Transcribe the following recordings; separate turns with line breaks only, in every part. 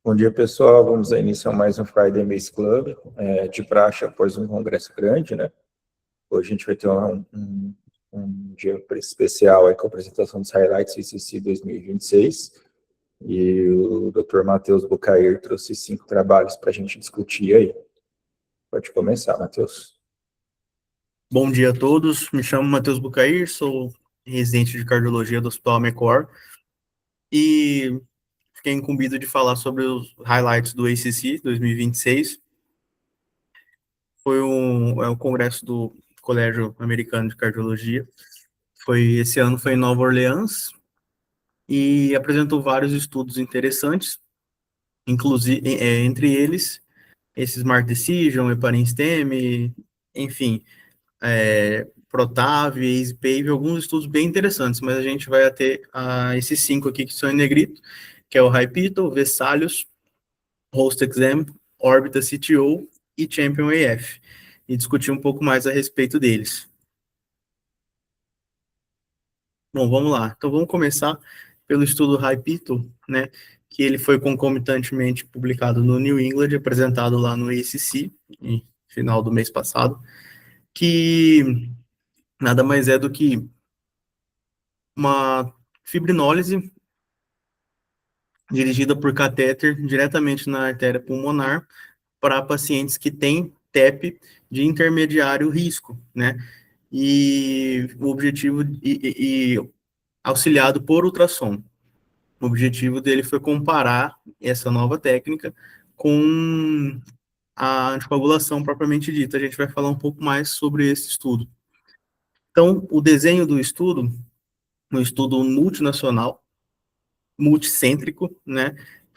Bom dia, pessoal. Vamos iniciar mais um Friday Mace Club, de praxe após um congresso grande, né? Hoje a gente vai ter um dia especial aí com a apresentação dos highlights ICC 2026 e o Dr. Matheus Bucair trouxe 5 trabalhos para a gente discutir aí. Pode começar, Matheus.
Bom dia a todos, me chamo Matheus Bucair, sou residente de cardiologia do Hospital Amecor e fiquei incumbido de falar sobre os highlights do ACC 2026. Foi um congresso do Colégio Americano de Cardiologia. Esse ano foi em Nova Orleans e apresentou vários estudos interessantes, inclusive entre eles esse Smart Decision, Heparin-STEMI, enfim, Protave, ACE-PAVE, alguns estudos bem interessantes, mas a gente vai ter esses 5 aqui que são em negrito, que é o HiPito, Vesalius, Host Exam, Orbita CTO e Champion AF, e discutir um pouco mais a respeito deles. Bom, vamos lá. Então, vamos começar pelo estudo HiPito, né, que ele foi concomitantemente publicado no New England, apresentado lá no ACC, no final do mês passado, que nada mais é do que uma fibrinólise dirigida por catéter diretamente na artéria pulmonar para pacientes que têm TEP de intermediário risco, né? E o objetivo auxiliado por ultrassom. O objetivo dele foi comparar essa nova técnica com a anticoagulação propriamente dita. A gente vai falar um pouco mais sobre esse estudo. Então, o desenho do estudo, um estudo multinacional, multicêntrico, né?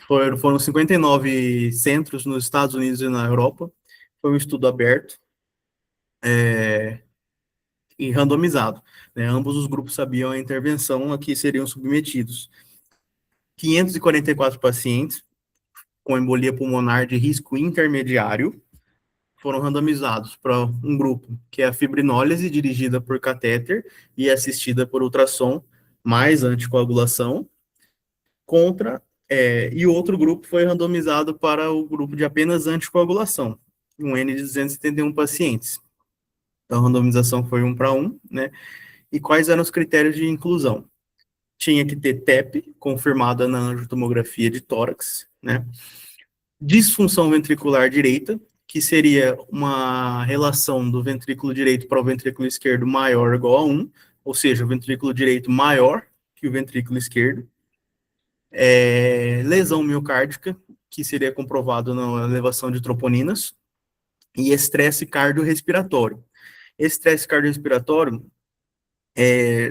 Foram 59 centros nos Estados Unidos e na Europa. Foi um estudo aberto e randomizado, né? Ambos os grupos sabiam a intervenção a que seriam submetidos. 544 pacientes com embolia pulmonar de risco intermediário foram randomizados para um grupo que é a fibrinólise dirigida por catéter e assistida por ultrassom mais anticoagulação, e outro grupo foi randomizado para o grupo de apenas anticoagulação, um N de 271 pacientes. Então, a randomização foi 1 para 1, né? E quais eram os critérios de inclusão? Tinha que ter TEP, confirmada na angiotomografia de tórax, né? Disfunção ventricular direita, que seria uma relação do ventrículo direito para o ventrículo esquerdo maior ou igual a 1, ou seja, o ventrículo direito maior que o ventrículo esquerdo. Lesão miocárdica, que seria comprovado na elevação de troponinas, e estresse cardiorrespiratório. Estresse cardiorrespiratório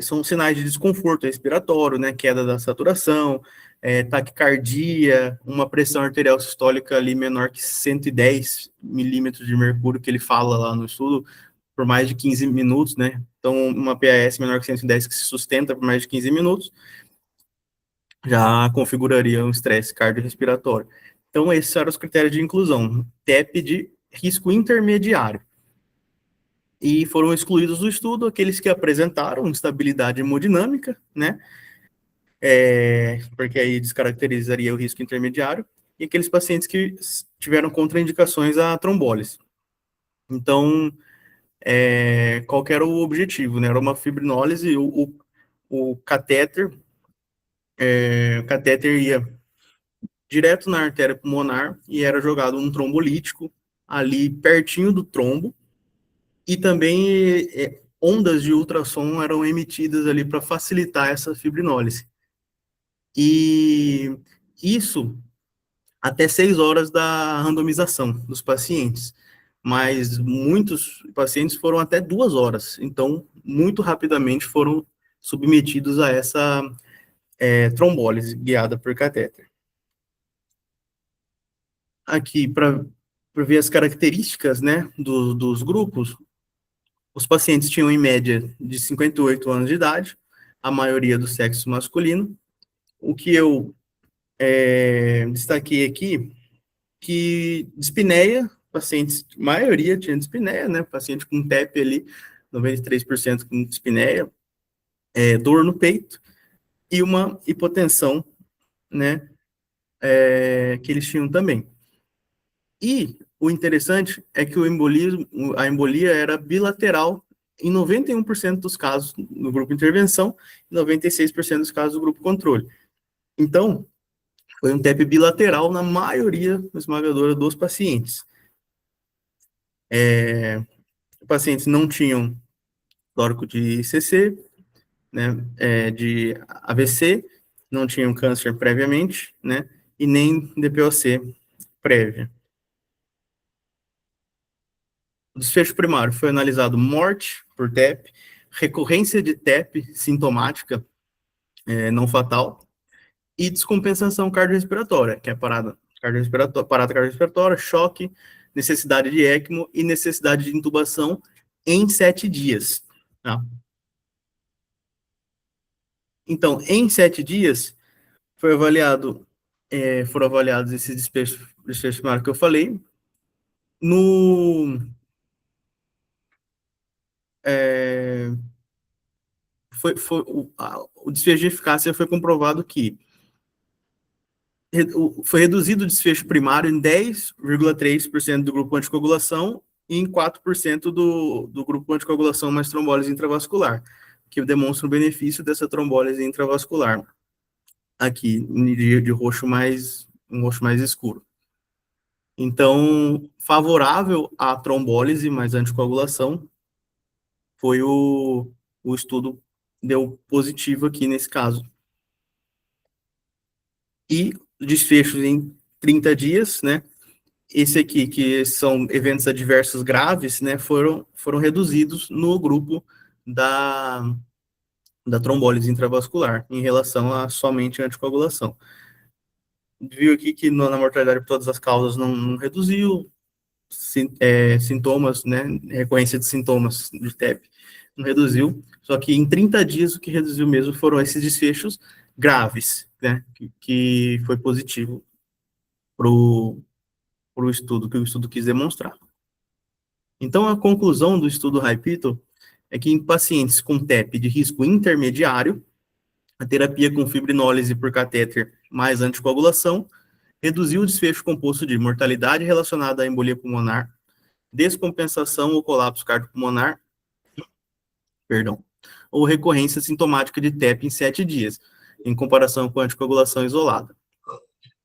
são sinais de desconforto respiratório, né, queda da saturação, taquicardia, uma pressão arterial sistólica ali menor que 110 milímetros de mercúrio, que ele fala lá no estudo, por mais de 15 minutos, né, então uma PAS menor que 110 que se sustenta por mais de 15 minutos, já configuraria um estresse cardiorrespiratório. Então, esses eram os critérios de inclusão. TEP de risco intermediário. E foram excluídos do estudo aqueles que apresentaram instabilidade hemodinâmica, né? Porque aí descaracterizaria o risco intermediário, e aqueles pacientes que tiveram contraindicações à trombólise. Então, qual que era o objetivo, né? Era uma fibrinólise, o catéter ia direto na artéria pulmonar e era jogado um trombolítico ali pertinho do trombo, e também ondas de ultrassom eram emitidas ali para facilitar essa fibrinólise. E isso até 6 horas da randomização dos pacientes, mas muitos pacientes foram até 2 horas, então muito rapidamente foram submetidos a essa trombólise guiada por catéter. Aqui, para ver as características, né, dos grupos, os pacientes tinham em média de 58 anos de idade, a maioria do sexo masculino. O que eu destaquei aqui, que dispneia, pacientes, maioria tinha dispneia, né, paciente com TEP ali, 93% com dispneia, dor no peito, e uma hipotensão, né, que eles tinham também. E o interessante é que a embolia era bilateral em 91% dos casos no grupo intervenção e 96% dos casos do grupo controle. Então, foi um TEP bilateral na maioria esmagadora dos pacientes. Os pacientes não tinham histórico de CC, né, de AVC, não tinham câncer previamente, né, e nem DPOC prévia. O desfecho primário foi analisado morte por TEP, recorrência de TEP sintomática não fatal e descompensação cardiorrespiratória, que é parada cardiorrespiratória, choque, necessidade de ECMO e necessidade de intubação em 7 dias. Tá? Então, em 7 dias, foram avaliados esses desfechos primários que eu falei. O desfecho de eficácia foi comprovado que foi reduzido o desfecho primário em 10,3% do grupo anticoagulação e em 4% do grupo anticoagulação mais trombólise intravascular, que demonstra o benefício dessa trombólise intravascular, aqui, de roxo um roxo mais escuro. Então, favorável à trombólise mais anticoagulação, foi o estudo deu positivo aqui nesse caso. E desfechos em 30 dias, né? Esse aqui, que são eventos adversos graves, né, foram reduzidos no grupo da trombólise intravascular, em relação a somente anticoagulação. Viu aqui que na mortalidade por todas as causas não reduziu, sintomas, né, recorrência de sintomas de TEP, não reduziu, só que em 30 dias o que reduziu mesmo foram esses desfechos graves, né, que foi positivo para o estudo, que o estudo quis demonstrar. Então, a conclusão do estudo HiPetal é que em pacientes com TEP de risco intermediário, a terapia com fibrinólise por catéter mais anticoagulação reduziu o desfecho composto de mortalidade relacionada à embolia pulmonar, descompensação ou colapso cardiopulmonar, ou recorrência sintomática de TEP em 7 dias, em comparação com a anticoagulação isolada.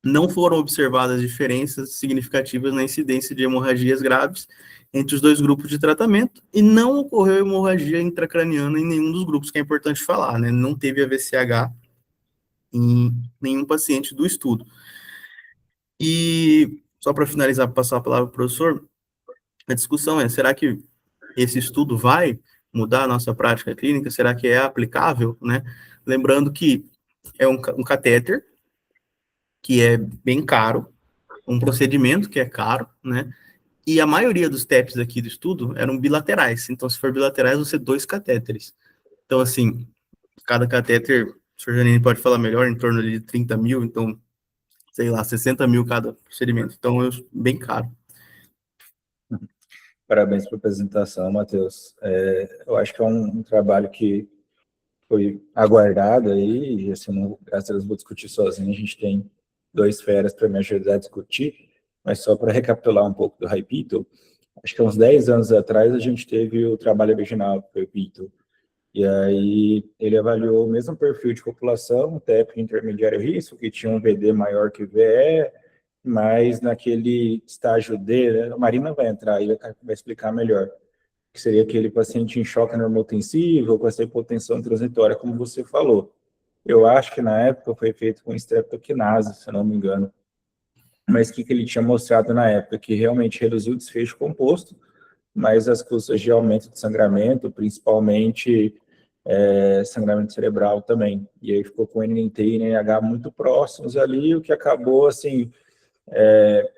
Não foram observadas diferenças significativas na incidência de hemorragias graves entre os dois grupos de tratamento e não ocorreu hemorragia intracraniana em nenhum dos grupos, que é importante falar, né? Não teve AVCH em nenhum paciente do estudo. E, só para finalizar, passar a palavra para o professor, a discussão é, será que esse estudo vai mudar a nossa prática clínica? Será que é aplicável, né? Lembrando que é um catéter, que é bem caro, um procedimento que é caro, né? E a maioria dos TEPs aqui do estudo eram bilaterais. Então, se for bilaterais, você 2 catéteres. Então, assim, cada catéter, o senhor Janine pode falar melhor, em torno de 30 mil, então, sei lá, 60 mil cada procedimento. Então, é bem caro.
Parabéns pela apresentação, Matheus. Eu acho que é um trabalho que foi aguardado aí, e assim, não, graças a Deus, vou discutir sozinho, a gente tem 2 feras para me ajudar a discutir, mas só para recapitular um pouco do HiPetal, acho que há uns 10 anos atrás a gente teve o trabalho original do HiPetal, e aí ele avaliou o mesmo perfil de população, TEP intermediário risco, que tinha um VD maior que o VE, mas naquele estágio D, né, a Marina vai entrar e vai explicar melhor, que seria aquele paciente em choque normotensivo, ou com essa hipotensão transitória, como você falou. Eu acho que na época foi feito com streptokinase, se não me engano. Mas o que ele tinha mostrado na época? Que realmente reduziu o desfecho composto, mas as custas de aumento de sangramento, principalmente sangramento cerebral também. E aí ficou com NNT e NNH muito próximos ali, o que acabou, assim,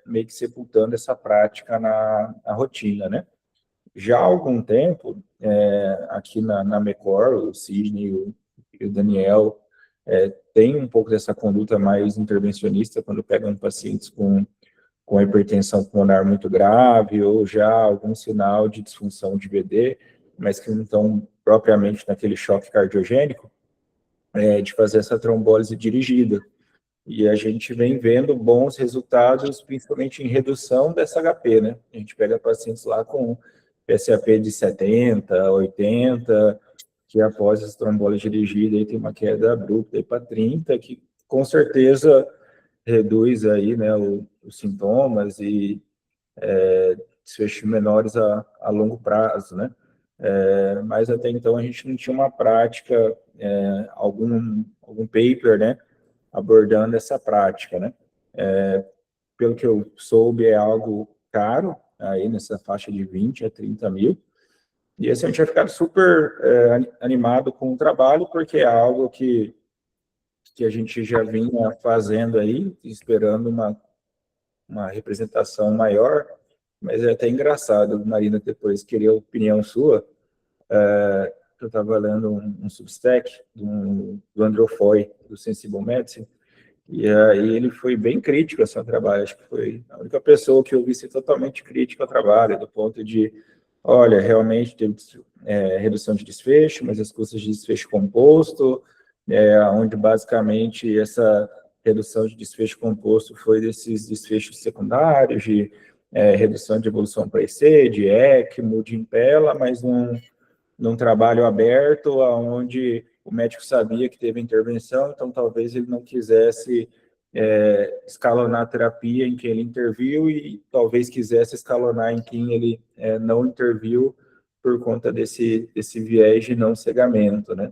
meio que sepultando essa prática na rotina, né? Já há algum tempo, aqui na MECOR, o Sidney e o Daniel tem um pouco dessa conduta mais intervencionista quando pegam pacientes com hipertensão pulmonar muito grave ou já algum sinal de disfunção de VD, mas que não estão propriamente naquele choque cardiogênico, de fazer essa trombólise dirigida. E a gente vem vendo bons resultados, principalmente em redução dessa HP, né? A gente pega pacientes lá com PSAP de 70, 80, que após essa trombose dirigida aí tem uma queda abrupta para 30, que com certeza reduz aí, né, os sintomas e desfechos menores a longo prazo, né? Mas até então a gente não tinha uma prática, algum paper, né, abordando essa prática, né? Pelo que eu soube, é algo caro, aí nessa faixa de 20 a 30 mil, e assim, a gente vai ficar super animado com o trabalho, porque é algo que a gente já vinha fazendo aí, esperando uma representação maior, mas é até engraçado, Marina, depois queria a opinião sua. Eu estava lendo um Substack do Andrew Foy, do Sensible Medicine, e aí ele foi bem crítico ao seu trabalho. Acho que foi a única pessoa que eu vi ser totalmente crítica ao trabalho, do ponto de, olha, realmente teve redução de desfecho, mas as custas de desfecho composto, onde basicamente essa redução de desfecho composto foi desses desfechos secundários, de redução de evolução para EC, de ECMO, de Impella, mas num trabalho aberto, onde o médico sabia que teve intervenção, então talvez ele não quisesse escalonar a terapia em quem ele interviu e talvez quisesse escalonar em quem ele não interviu por conta desse viés de não cegamento, né?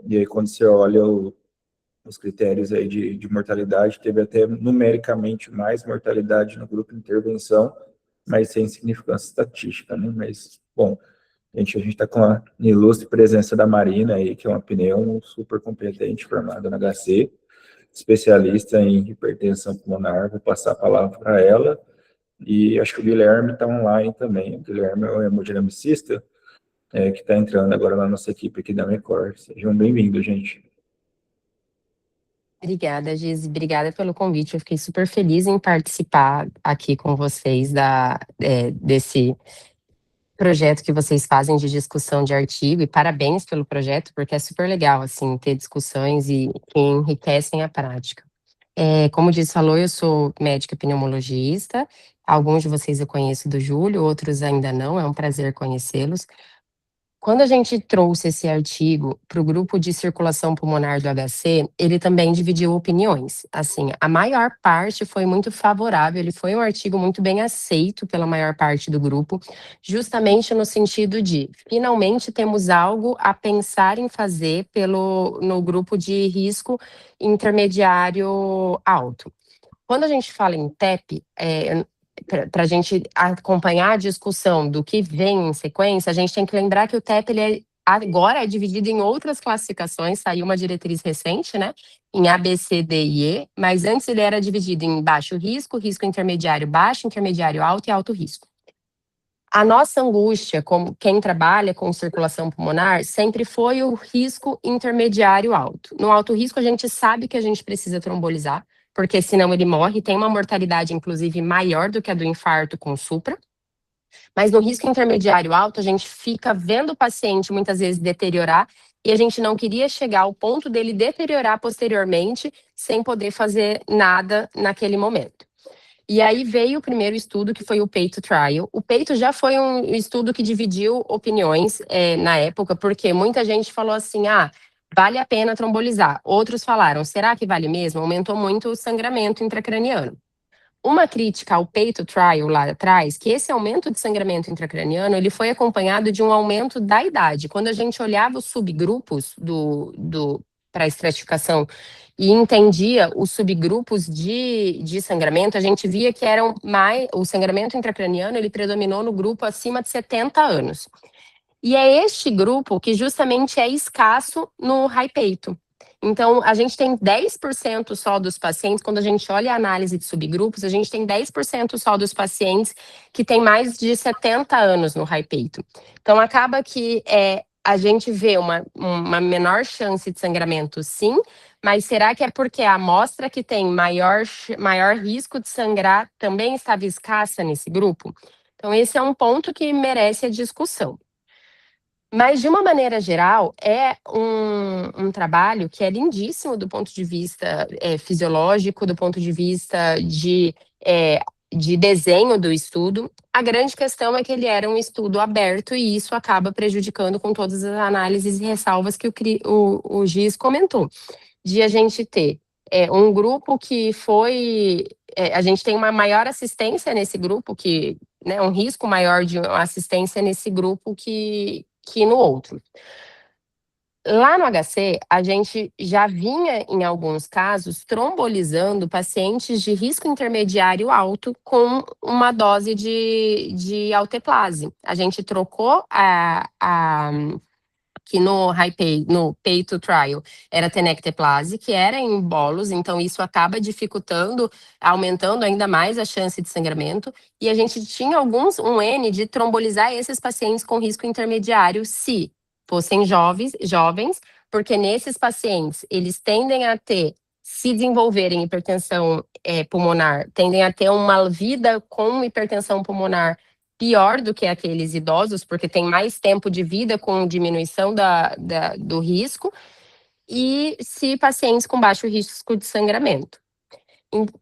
E aí quando você olha os critérios aí de mortalidade, teve até numericamente mais mortalidade no grupo de intervenção, mas sem significância estatística, né? Mas, bom, a gente está com a ilustre presença da Marina aí, que é uma pneumo super competente, formada na HC, especialista em hipertensão pulmonar. Vou passar a palavra para ela. E acho que o Guilherme está online também. O Guilherme é o hemodinamicista, que está entrando agora na nossa equipe aqui da Mecor. Sejam bem-vindos, gente.
Obrigada, Giz. Obrigada pelo convite. Eu fiquei super feliz em participar aqui com vocês desse projeto que vocês fazem de discussão de artigo, e parabéns pelo projeto, porque é super legal, assim, ter discussões que enriquecem a prática. Como Giz falou, eu sou médica pneumologista, alguns de vocês eu conheço do Júlio, outros ainda não, é um prazer conhecê-los. Quando a gente trouxe esse artigo para o grupo de circulação pulmonar do HC, ele também dividiu opiniões. Assim, a maior parte foi muito favorável, ele foi um artigo muito bem aceito pela maior parte do grupo, justamente no sentido de, finalmente temos algo a pensar em fazer no grupo de risco intermediário alto. Quando a gente fala em TEP, para a gente acompanhar a discussão do que vem em sequência, a gente tem que lembrar que o TEP agora é dividido em outras classificações, saiu uma diretriz recente, né, em A, B, C, D e E, mas antes ele era dividido em baixo risco, risco intermediário baixo, intermediário alto e alto risco. A nossa angústia, como quem trabalha com circulação pulmonar, sempre foi o risco intermediário alto. No alto risco, a gente sabe que a gente precisa trombolizar, porque senão ele morre, tem uma mortalidade, inclusive, maior do que a do infarto com supra. Mas no risco intermediário alto, a gente fica vendo o paciente muitas vezes deteriorar, e a gente não queria chegar ao ponto dele deteriorar posteriormente, sem poder fazer nada naquele momento. E aí veio o primeiro estudo, que foi o PEITO Trial. O PEITO já foi um estudo que dividiu opiniões na época, porque muita gente falou assim, vale a pena trombolizar. Outros falaram, será que vale mesmo? Aumentou muito o sangramento intracraniano. Uma crítica ao PEITO Trial lá atrás, que esse aumento de sangramento intracraniano, ele foi acompanhado de um aumento da idade. Quando a gente olhava os subgrupos para a estratificação e entendia os subgrupos de sangramento, a gente via que o sangramento intracraniano, ele predominou no grupo acima de 70 anos. E é este grupo que justamente é escasso no high peito. Então, a gente tem 10% só dos pacientes, quando a gente olha a análise de subgrupos, a gente tem 10% só dos pacientes que têm mais de 70 anos no high peito. Então, acaba que a gente vê uma menor chance de sangramento, sim, mas será que é porque a amostra que tem maior risco de sangrar também estava escassa nesse grupo? Então, esse é um ponto que merece a discussão. Mas, de uma maneira geral, é um trabalho que é lindíssimo do ponto de vista fisiológico, do ponto de vista de desenho do estudo. A grande questão é que ele era um estudo aberto e isso acaba prejudicando com todas as análises e ressalvas que o Giz comentou. De a gente ter um grupo que foi... a gente tem uma maior assistência nesse grupo, né, um risco maior de assistência nesse grupo que no outro. Lá no HC, a gente já vinha, em alguns casos, trombolizando pacientes de risco intermediário alto com uma dose de alteplase. A gente trocou que no peito trial era tenecteplase, que era em bolos, então isso acaba dificultando, aumentando ainda mais a chance de sangramento, e a gente tinha um N de trombolizar esses pacientes com risco intermediário se fossem jovens, porque nesses pacientes eles tendem a se desenvolverem hipertensão pulmonar, tendem a ter uma vida com hipertensão pulmonar pior do que aqueles idosos, porque tem mais tempo de vida com diminuição do risco, e se pacientes com baixo risco de sangramento.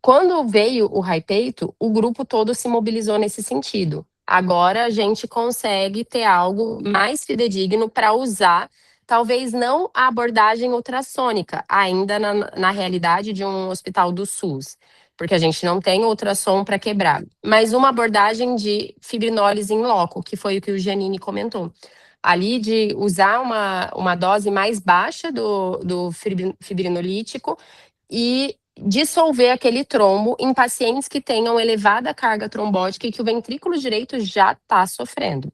Quando veio o Hypeito, o grupo todo se mobilizou nesse sentido. Agora a gente consegue ter algo mais fidedigno para usar, talvez não a abordagem ultrassônica, ainda na realidade de um hospital do SUS, porque a gente não tem ultrassom para quebrar, mas uma abordagem de fibrinólise in loco, que foi o que o Giannini comentou. Ali de usar uma dose mais baixa do fibrinolítico e dissolver aquele trombo em pacientes que tenham elevada carga trombótica e que o ventrículo direito já está sofrendo.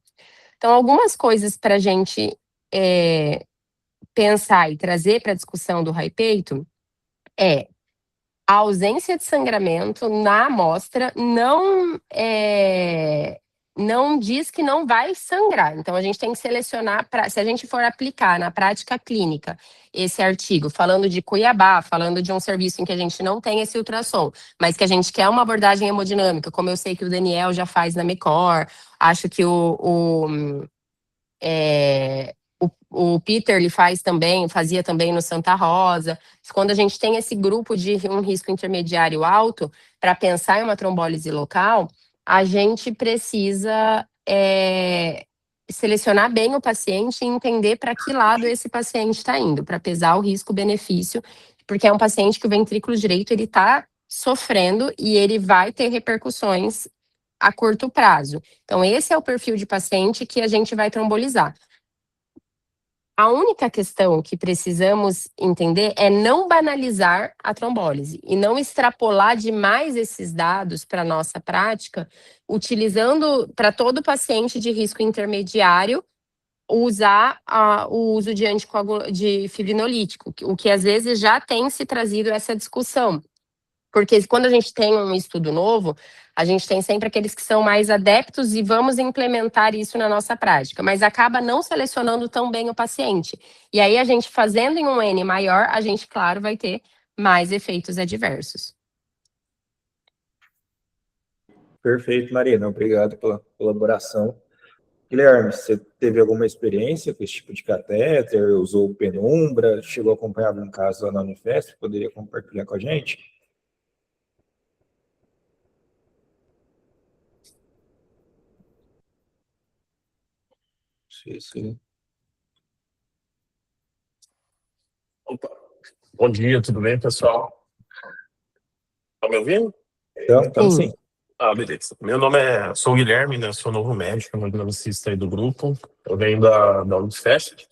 Então, algumas coisas para a gente pensar e trazer para a discussão do Hypeito é a ausência de sangramento na amostra não diz que não vai sangrar. Então, a gente tem que selecionar, se a gente for aplicar na prática clínica esse artigo, falando de Cuiabá, falando de um serviço em que a gente não tem esse ultrassom, mas que a gente quer uma abordagem hemodinâmica, como eu sei que o Daniel já faz na MECOR, acho que o Peter ele fazia também no Santa Rosa. Quando a gente tem esse grupo de um risco intermediário alto, para pensar em uma trombólise local, a gente precisa selecionar bem o paciente e entender para que lado esse paciente está indo, para pesar o risco-benefício, porque é um paciente que o ventrículo direito ele está sofrendo e ele vai ter repercussões a curto prazo. Então, esse é o perfil de paciente que a gente vai trombolizar. A única questão que precisamos entender é não banalizar a trombólise e não extrapolar demais esses dados para a nossa prática, utilizando para todo paciente de risco intermediário, usar o uso de fibrinolítico, o que às vezes já tem se trazido essa discussão. Porque quando a gente tem um estudo novo, a gente tem sempre aqueles que são mais adeptos e vamos implementar isso na nossa prática, mas acaba não selecionando tão bem o paciente. E aí a gente fazendo em um N maior, a gente, claro, vai ter mais efeitos adversos.
Perfeito, Marina. Obrigado pela colaboração. Guilherme, você teve alguma experiência com esse tipo de catéter? Usou penumbra? Chegou a acompanhar algum caso lá na Unifesp? Poderia compartilhar com a gente? Sim.
Opa. Bom dia, tudo bem, pessoal? Estão me ouvindo?
Então sim.
Beleza. Sou o Guilherme, né? Sou novo médico, hemodinamicista aí do grupo. Eu venho da Unifesp.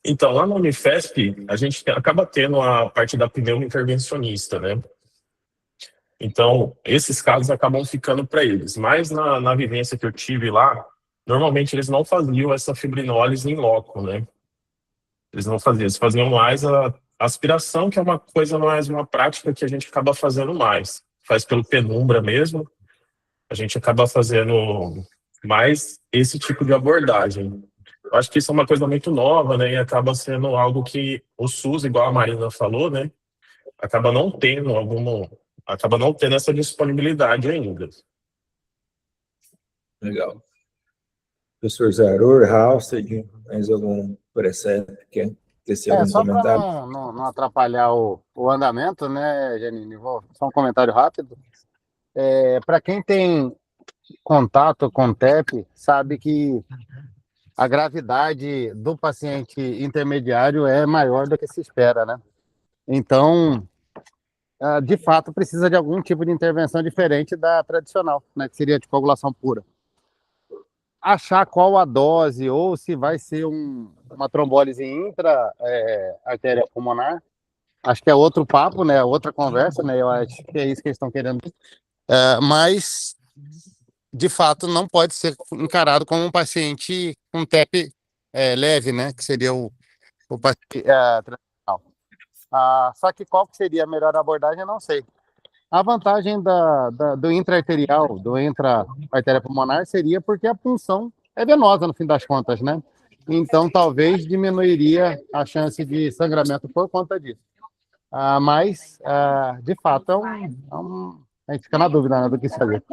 Então, lá na Unifesp, a gente acaba tendo a parte da pneumo intervencionista, né? Então, esses casos acabam ficando para eles. Mas na vivência que eu tive lá, normalmente eles não faziam essa fibrinólise in loco, né? Eles não faziam, eles faziam mais a aspiração, que é uma coisa mais, uma prática que a gente acaba fazendo mais. Faz pelo penumbra mesmo, a gente acaba fazendo mais esse tipo de abordagem. Eu acho que isso é uma coisa muito nova, né, e acaba sendo algo que o SUS, igual a Marina falou, né, acaba não tendo essa disponibilidade ainda.
Legal. Professor Zarur, Halsted, mais algum preceito que quer tecer algum
Só para
comentário?
não atrapalhar o andamento, né, Janine? Só um comentário rápido. Para quem tem contato com o TEP, sabe que a gravidade do paciente intermediário é maior do que se espera, né? Então, de fato, precisa de algum tipo de intervenção diferente da tradicional, né, que seria de coagulação pura. Achar qual a dose ou se vai ser uma trombólise intra-artéria pulmonar, acho que é outro papo, né? Outra conversa, né? Eu acho que é isso que eles estão querendo. Mas, de fato, não pode ser encarado como um paciente com TEP leve, né? Que seria o paciente tradicional. Só que qual que seria a melhor abordagem, eu não sei. A vantagem do intra-arterial, do intra-artéria pulmonar, seria porque a punção é venosa, no fim das contas, né? Então, talvez diminuiria a chance de sangramento por conta disso. Mas, de fato, a gente fica na dúvida, né, do que fazer.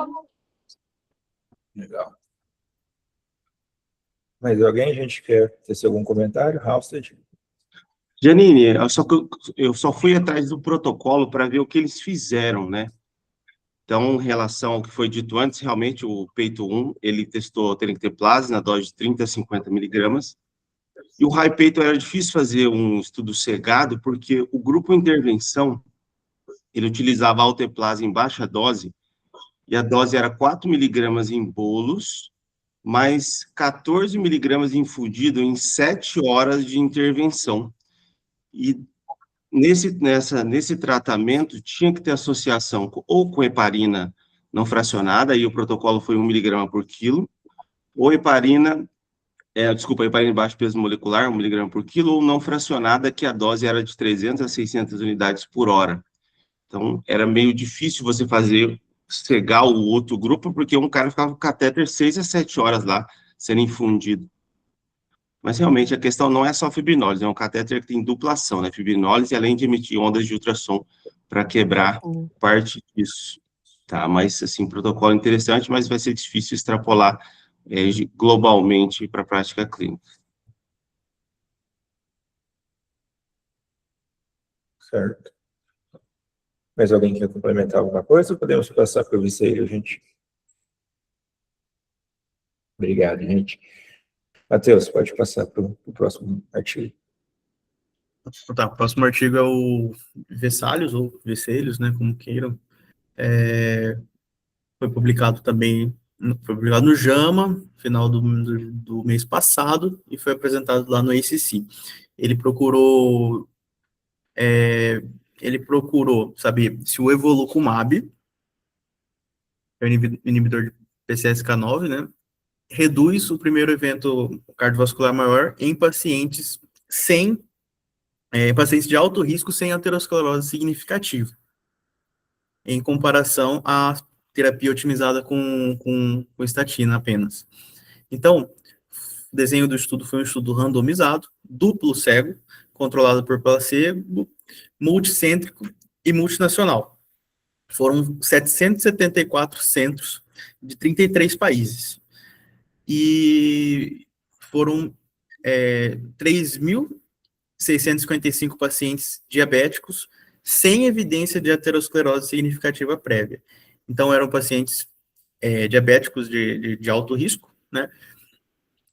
Legal. Mais alguém, gente, quer tecer algum comentário? Halsted?
Janine, eu só fui atrás do protocolo para ver o que eles fizeram, né? Então, em relação ao que foi dito antes, realmente o peito 1, ele testou tenecteplase na dose de 30 a 50 miligramas, e o high peito era difícil fazer um estudo cegado, porque o grupo intervenção, ele utilizava alteplase em baixa dose, e a dose era 4 miligramas em bolos, mais 14 miligramas infundido em 7 horas de intervenção. E nesse tratamento tinha que ter associação ou com heparina não fracionada, aí o protocolo foi 1 miligrama por quilo, ou heparina de baixo peso molecular, 1 miligrama por quilo, ou não fracionada, que a dose era de 300 a 600 unidades por hora. Então, era meio difícil você cegar o outro grupo, porque um cara ficava com catéter 6 a 7 horas lá, sendo infundido. Mas, realmente, a questão não é só fibrinólise, é um catéter que tem dupla ação, né? Fibrinólise, além de emitir ondas de ultrassom para quebrar parte disso, tá? Mas, assim, protocolo interessante, mas vai ser difícil extrapolar globalmente para a prática clínica.
Certo. Mais alguém quer complementar alguma coisa? Podemos passar para o Viceiro, gente. Obrigado, gente. Matheus, pode passar para o próximo artigo.
Tá, o próximo artigo é o Vessalhos, ou Vesselhos, né, como queiram. Foi publicado no JAMA, final do mês passado, e foi apresentado lá no ACC. Ele procurou saber se o evolucumab, é o inibidor de PCSK9, né, reduz o primeiro evento cardiovascular maior em pacientes pacientes de alto risco sem aterosclerose significativa, em comparação à terapia otimizada com estatina apenas. Então, o desenho do estudo foi um estudo randomizado, duplo cego, controlado por placebo, multicêntrico e multinacional. Foram 774 centros de 33 países. E foram 3.655 pacientes diabéticos sem evidência de aterosclerose significativa prévia. Então, eram pacientes diabéticos de alto risco, né,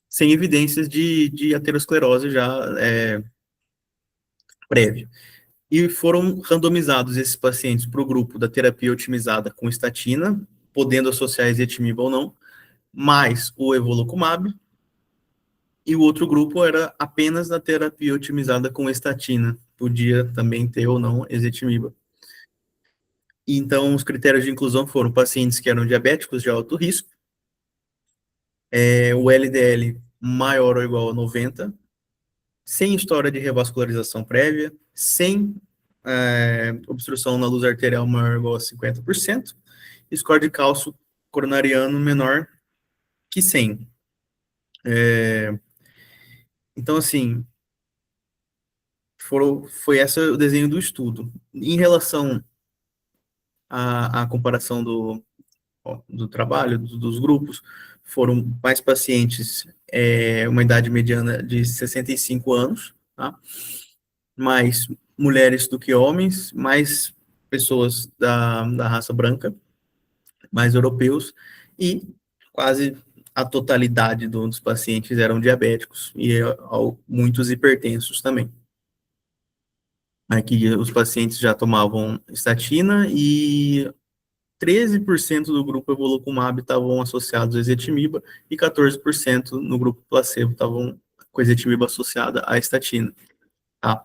sem evidências de aterosclerose já prévia. E foram randomizados esses pacientes para o grupo da terapia otimizada com estatina, podendo associar ezetimiba ou não, mais o evolucumab, e o outro grupo era apenas da terapia otimizada com estatina, podia também ter ou não ezetimiba. Então, os critérios de inclusão foram pacientes que eram diabéticos de alto risco, o LDL maior ou igual a 90, sem história de revascularização prévia, sem obstrução na luz arterial maior ou igual a 50%, e score de cálcio coronariano menor que 100. Então, assim, foi esse o desenho do estudo. Em relação à comparação do trabalho, dos grupos, foram mais pacientes, uma idade mediana de 65 anos, tá? Mais mulheres do que homens, mais pessoas da raça branca, mais europeus, e quase a totalidade dos pacientes eram diabéticos, e muitos hipertensos também. Aqui os pacientes já tomavam estatina, e 13% do grupo evolocumab estavam associados a ezetimiba, e 14% no grupo placebo estavam com ezetimiba associada à estatina, tá?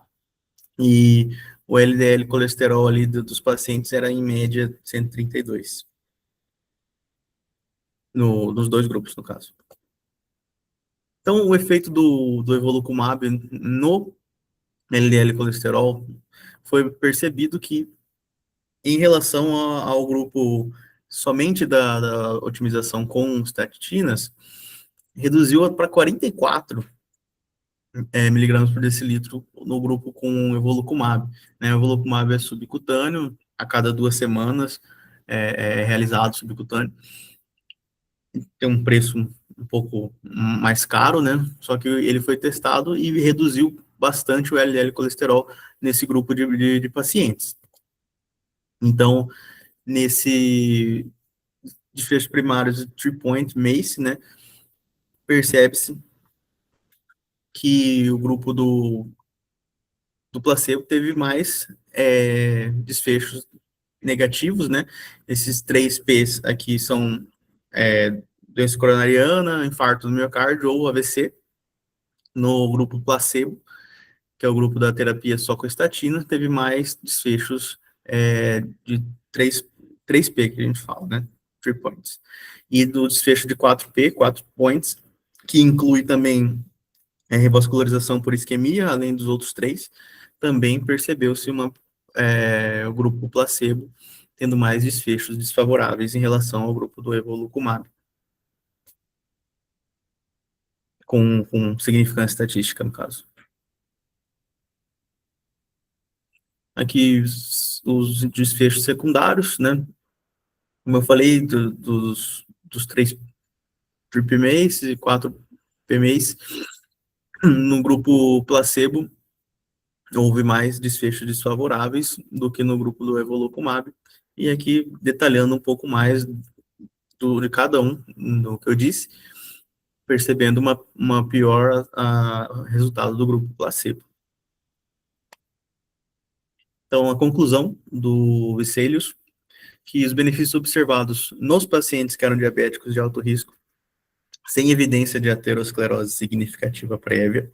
E o LDL colesterol ali dos pacientes era, em média, 132. Nos dois grupos, no caso. Então, o efeito do evolocumab no LDL colesterol foi percebido que, em relação ao grupo somente da otimização com estatinas, reduziu para 44 miligramas por decilitro no grupo com evolocumab. O evolocumab é subcutâneo, a cada 2 semanas é realizado subcutâneo. Tem um preço um pouco mais caro, né? Só que ele foi testado e reduziu bastante o LDL colesterol nesse grupo de pacientes. Então, nesse desfecho primário de 3-point MACE, né, percebe-se que o grupo do placebo teve mais desfechos negativos, né? Esses 3 P's aqui são doença coronariana, infarto do miocárdio ou AVC. No grupo placebo, que é o grupo da terapia só com estatina, teve mais desfechos de 3P, que a gente fala, né? 3 points. E do desfecho de 4P, 4 points, que inclui também revascularização por isquemia, além dos outros 3, também percebeu-se o grupo placebo tendo mais desfechos desfavoráveis em relação ao grupo do evolocumab, com significância estatística, no caso. Aqui os desfechos secundários, né? Como eu falei, dos 3 PMAs e 4 PMAs, no grupo placebo, houve mais desfechos desfavoráveis do que no grupo do evolocumab. E aqui, detalhando um pouco mais de cada um, do que eu disse, percebendo uma pior resultado do grupo placebo. Então, a conclusão do Vesalius, que os benefícios observados nos pacientes que eram diabéticos de alto risco, sem evidência de aterosclerose significativa prévia,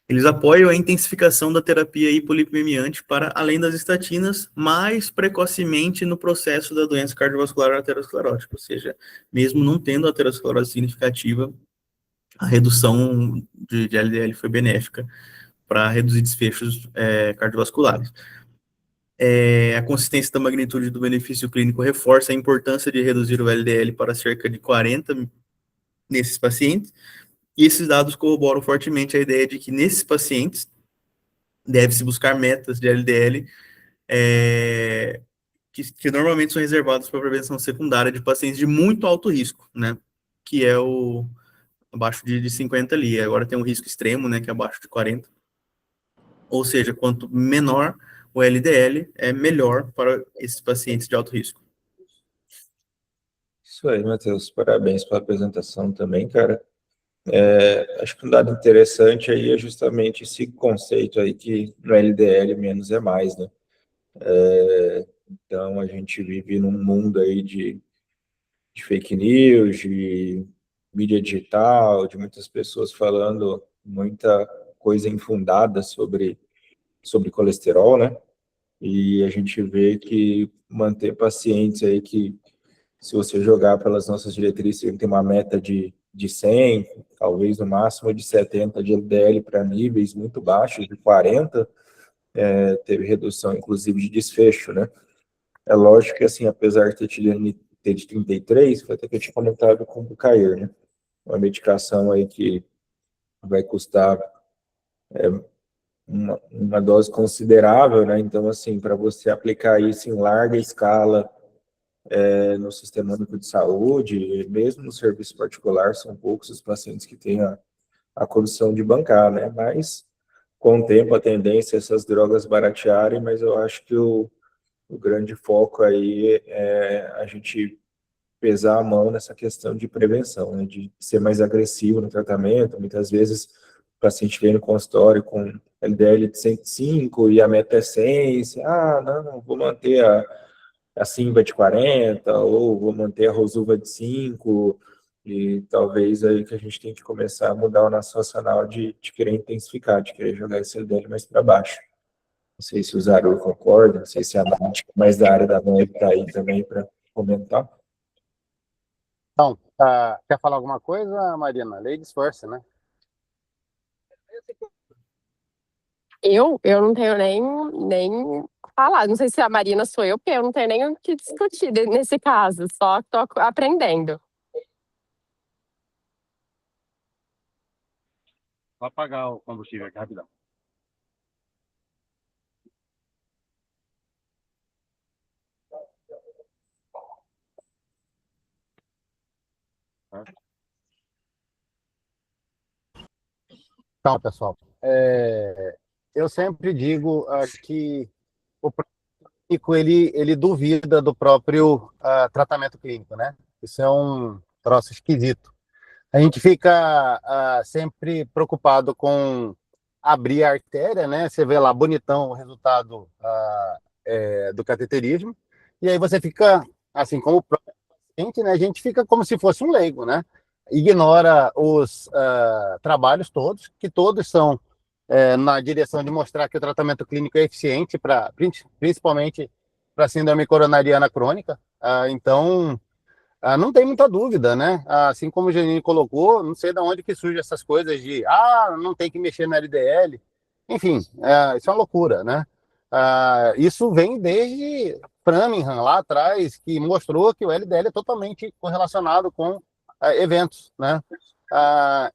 eles apoiam a intensificação da terapia hipolipemiante para além das estatinas, mais precocemente no processo da doença cardiovascular aterosclerótica, ou seja, mesmo não tendo aterosclerose significativa, a redução de LDL foi benéfica para reduzir desfechos cardiovasculares. A consistência da magnitude do benefício clínico reforça a importância de reduzir o LDL para cerca de 40 nesses pacientes, e esses dados corroboram fortemente a ideia de que nesses pacientes deve-se buscar metas de LDL que normalmente são reservadas para prevenção secundária de pacientes de muito alto risco, né, que é abaixo de 50 ali. Agora tem um risco extremo, né, que é abaixo de 40. Ou seja, quanto menor o LDL, é melhor para esses pacientes de alto risco.
Isso aí, Matheus. Parabéns pela apresentação também, cara. Acho que um dado interessante aí é justamente esse conceito aí que no LDL menos é mais, né? Então, a gente vive num mundo aí de fake news, de mídia digital, de muitas pessoas falando muita coisa infundada sobre colesterol, né? E a gente vê que manter pacientes aí que, se você jogar pelas nossas diretrizes, tem uma meta de 100, talvez no máximo de 70 de LDL para níveis muito baixos, de 40, teve redução, inclusive, de desfecho, né? É lógico que, assim, apesar de ter de 33, foi até que eu tinha comentado com o Cair, né? Uma medicação aí que vai custar uma dose considerável, né? Então, assim, para você aplicar isso em larga escala no Sistema Único de Saúde, mesmo no serviço particular, são poucos os pacientes que têm a condição de bancar, né? Mas, com o tempo, a tendência é essas drogas baratearem, mas eu acho que o grande foco aí é a gente pesar a mão nessa questão de prevenção, né? De ser mais agressivo no tratamento. Muitas vezes o paciente vem no consultório com LDL de 105 e a meta é 100, não, vou manter a Simba de 40, ou vou manter a Rosuva de 5, e talvez aí que a gente tem que começar a mudar o nosso racional de querer intensificar, de querer jogar esse LDL mais para baixo. Não sei se o Zaru concorda, não sei se a Nath, mais da área da MEB está aí também para comentar.
Então, quer falar alguma coisa, Marina? Ladies first, né?
Eu não tenho nem falar. Não sei se a Marina sou eu, porque eu não tenho nem o que discutir nesse caso. Só estou aprendendo.
Vou apagar o combustível aqui rapidão. Então, pessoal, eu sempre digo que o clínico ele duvida do próprio tratamento clínico, né? Isso é um troço esquisito. A gente fica sempre preocupado com abrir a artéria, né? Você vê lá bonitão o resultado do cateterismo, e aí você fica, assim como o próprio paciente, né? A gente fica como se fosse um leigo, né? Ignora os trabalhos todos, que todos são na direção de mostrar que o tratamento clínico é eficiente, principalmente para síndrome coronariana crônica. Então, não tem muita dúvida, né? Assim como o Janine colocou, não sei de onde que surgem essas coisas de não tem que mexer no LDL. Enfim, isso é uma loucura, né? Isso vem desde Framingham, lá atrás, que mostrou que o LDL é totalmente correlacionado com eventos, né?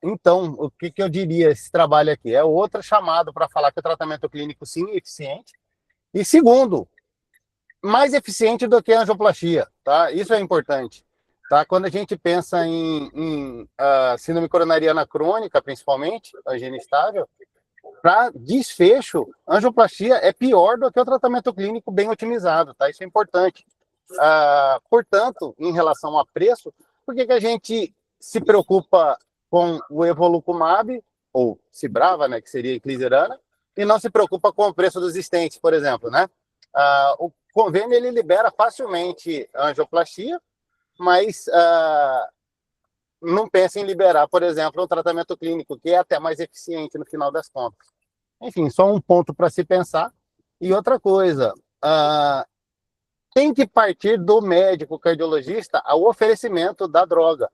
Então, o que eu diria esse trabalho aqui? É outra chamada para falar que o tratamento clínico, sim, é eficiente. E segundo, mais eficiente do que a angioplastia, tá? Isso é importante, tá? Quando a gente pensa em síndrome coronariana crônica, principalmente, a higiene estável, para desfecho, a angioplastia é pior do que o tratamento clínico bem otimizado, tá? Isso é importante. Portanto, em relação a preço, por que a gente se preocupa com o evolucumab, ou Cibrava, né, que seria inclisiran, e não se preocupa com o preço dos stents, por exemplo, né? O convênio ele libera facilmente a angioplastia, mas não pensa em liberar, por exemplo, um tratamento clínico que é até mais eficiente no final das contas. Enfim, só um ponto para se pensar. E outra coisa, tem que partir do médico cardiologista ao oferecimento da droga.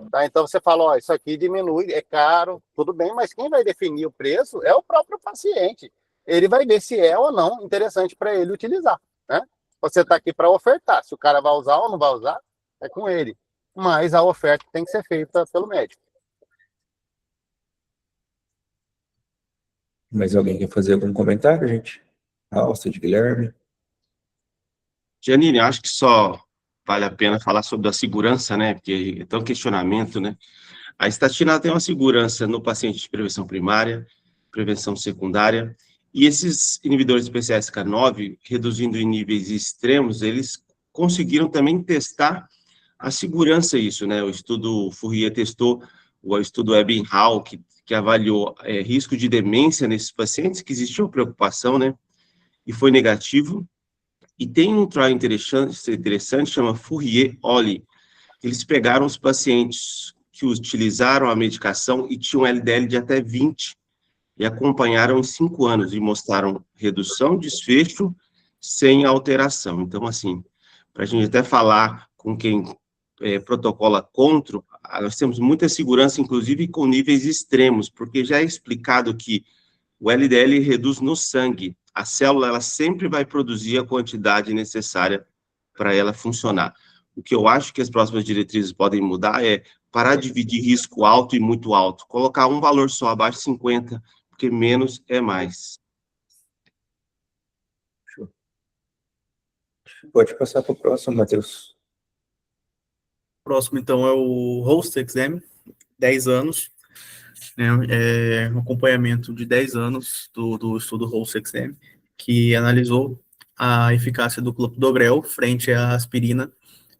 Tá? Então você fala, isso aqui diminui, é caro, tudo bem, mas quem vai definir o preço é o próprio paciente. Ele vai ver se é ou não interessante para ele utilizar, né? Você está aqui para ofertar. Se o cara vai usar ou não vai usar, é com ele. Mas a oferta tem que ser feita pelo médico.
Mais alguém quer fazer algum comentário, gente? Alcide, Guilherme?
Janine, acho que só vale a pena falar sobre a segurança, né? Porque é tão questionamento, né? A estatina tem uma segurança no paciente de prevenção primária, prevenção secundária, e esses inibidores de PCSK9, reduzindo em níveis extremos, eles conseguiram também testar a segurança isso, né? O estudo Fourier testou, o estudo Ebbinghaus, que avaliou risco de demência nesses pacientes, que existia uma preocupação, né? E foi negativo. E tem um trial interessante, chama Fourier-Oli. Eles pegaram os pacientes que utilizaram a medicação e tinham LDL de até 20 e acompanharam em 5 anos e mostraram redução, desfecho, sem alteração. Então, assim, para a gente até falar com quem protocola contra, nós temos muita segurança, inclusive com níveis extremos, porque já é explicado que o LDL reduz no sangue. A célula ela sempre vai produzir a quantidade necessária para ela funcionar. O que eu acho que as próximas diretrizes podem mudar é parar de dividir risco alto e muito alto, colocar um valor só, abaixo de 50, porque menos é mais.
Pode passar para o próximo, Matheus.
Próximo, então, é o Host Exam, 10 anos, né, um acompanhamento de 10 anos do estudo Host Exam, que analisou a eficácia do clopidogrel frente à aspirina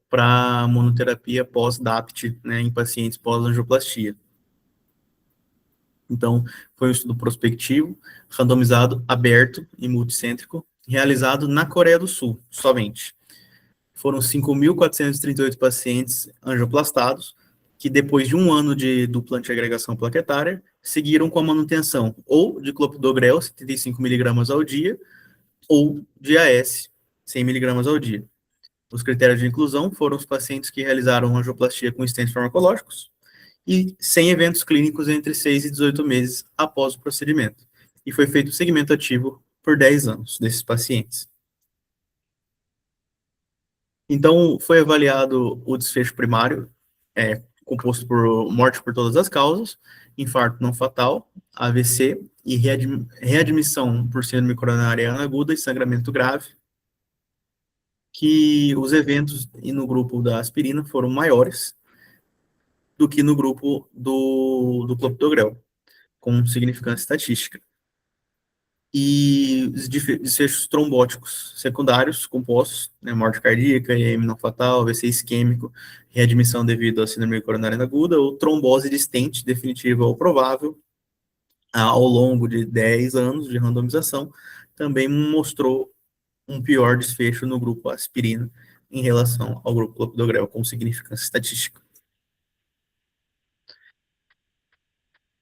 para monoterapia pós-DAPT, né, em pacientes pós-angioplastia. Então, foi um estudo prospectivo, randomizado, aberto e multicêntrico, realizado na Coreia do Sul, somente. Foram 5.438 pacientes angioplastados, que depois de um ano de dupla antiagregação plaquetária, seguiram com a manutenção ou de clopidogrel, 75 mg ao dia, ou de AS, 100 mg ao dia. Os critérios de inclusão foram os pacientes que realizaram angioplastia com stents farmacológicos e sem eventos clínicos entre 6 e 18 meses após o procedimento. E foi feito segmento ativo por 10 anos desses pacientes. Então, foi avaliado o desfecho primário, composto por morte por todas as causas, infarto não fatal, AVC e readmissão por síndrome coronariana aguda e sangramento grave, que os eventos no grupo da aspirina foram maiores do que no grupo do clopidogrel, com significância estatística. E os desfechos trombóticos secundários compostos, né, morte cardíaca, EM não fatal, AVC isquêmico, readmissão devido à síndrome coronariana aguda, ou trombose de stent definitiva ou provável, ao longo de 10 anos de randomização, também mostrou um pior desfecho no grupo aspirina em relação ao grupo clopidogrel, com significância estatística.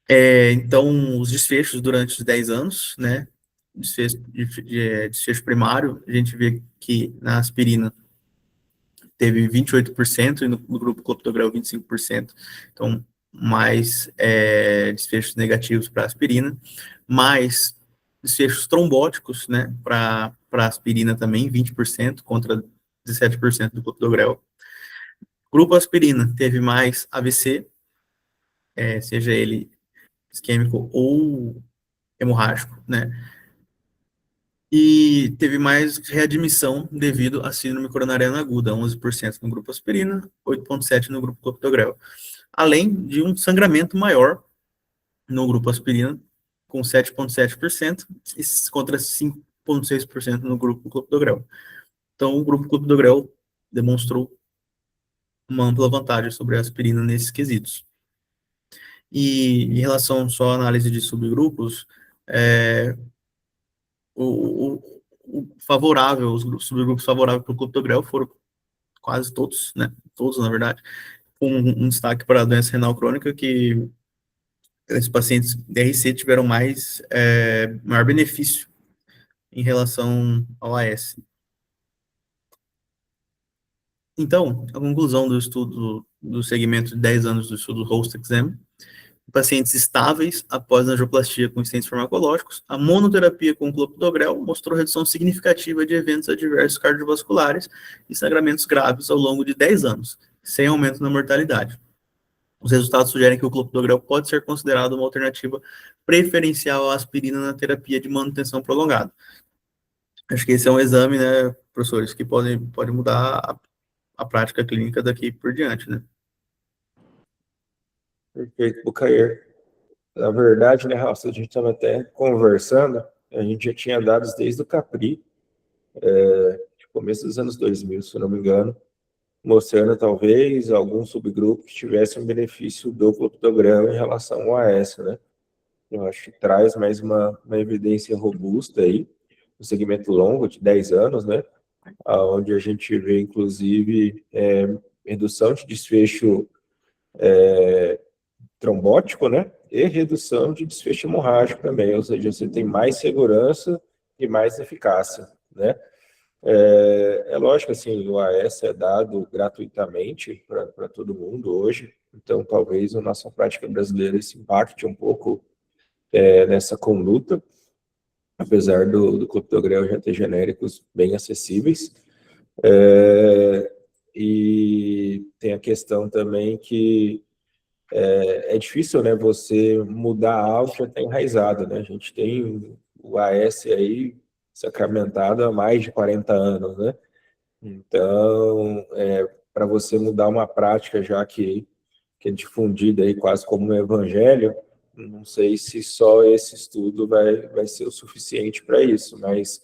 Então, os desfechos durante os 10 anos, né, desfecho primário, a gente vê que na aspirina teve 28% e no grupo clopidogrel 25%, então mais desfechos negativos para aspirina, mais desfechos trombóticos, né, para aspirina também, 20% contra 17% do clopidogrel. Grupo aspirina teve mais AVC, seja ele isquêmico ou hemorrágico, né, e teve mais readmissão devido à síndrome coronariana aguda, 11% no grupo aspirina, 8,7% no grupo clopidogrel, além de um sangramento maior no grupo aspirina, com 7,7%, contra 5,6% no grupo clopidogrel. Então, o grupo clopidogrel demonstrou uma ampla vantagem sobre a aspirina nesses quesitos. E em relação só à análise de subgrupos, o favorável, os subgrupos favoráveis para o clopidogrel foram quase todos, né? Todos, na verdade, com um destaque para a doença renal crônica, que esses pacientes DRC tiveram maior benefício em relação ao AS. Então, a conclusão do estudo, do segmento de 10 anos do estudo Host Exam, pacientes estáveis após angioplastia com stents farmacológicos, a monoterapia com clopidogrel mostrou redução significativa de eventos adversos cardiovasculares e sangramentos graves ao longo de 10 anos, sem aumento na mortalidade. Os resultados sugerem que o clopidogrel pode ser considerado uma alternativa preferencial à aspirina na terapia de manutenção prolongada. Acho que esse é um exame, né, professores, que pode mudar a prática clínica daqui por diante, né?
Perfeito, Bucaer. Na verdade, né, Rafa, a gente estava até conversando, a gente já tinha dados desde o Capri, de começo dos anos 2000, se eu não me engano, mostrando talvez algum subgrupo que tivesse um benefício do clopidogrel em relação ao AS, né? Eu acho que traz mais uma evidência robusta aí, um segmento longo de 10 anos, né? Onde a gente vê, inclusive, redução de desfecho trombótico, né? E redução de desfecho hemorrágico também, ou seja, você tem mais segurança e mais eficácia, né? É lógico, assim, o AS é dado gratuitamente para todo mundo hoje, então talvez a nossa prática brasileira se impacte um pouco nessa conduta, apesar do clopidogrel já ter genéricos bem acessíveis. E tem a questão também que é difícil, né, você mudar algo que já está enraizado, né? A gente tem o AS aí sacramentado há mais de 40 anos, né? Então, para você mudar uma prática já que é difundida aí quase como um evangelho, não sei se só esse estudo vai ser o suficiente para isso, mas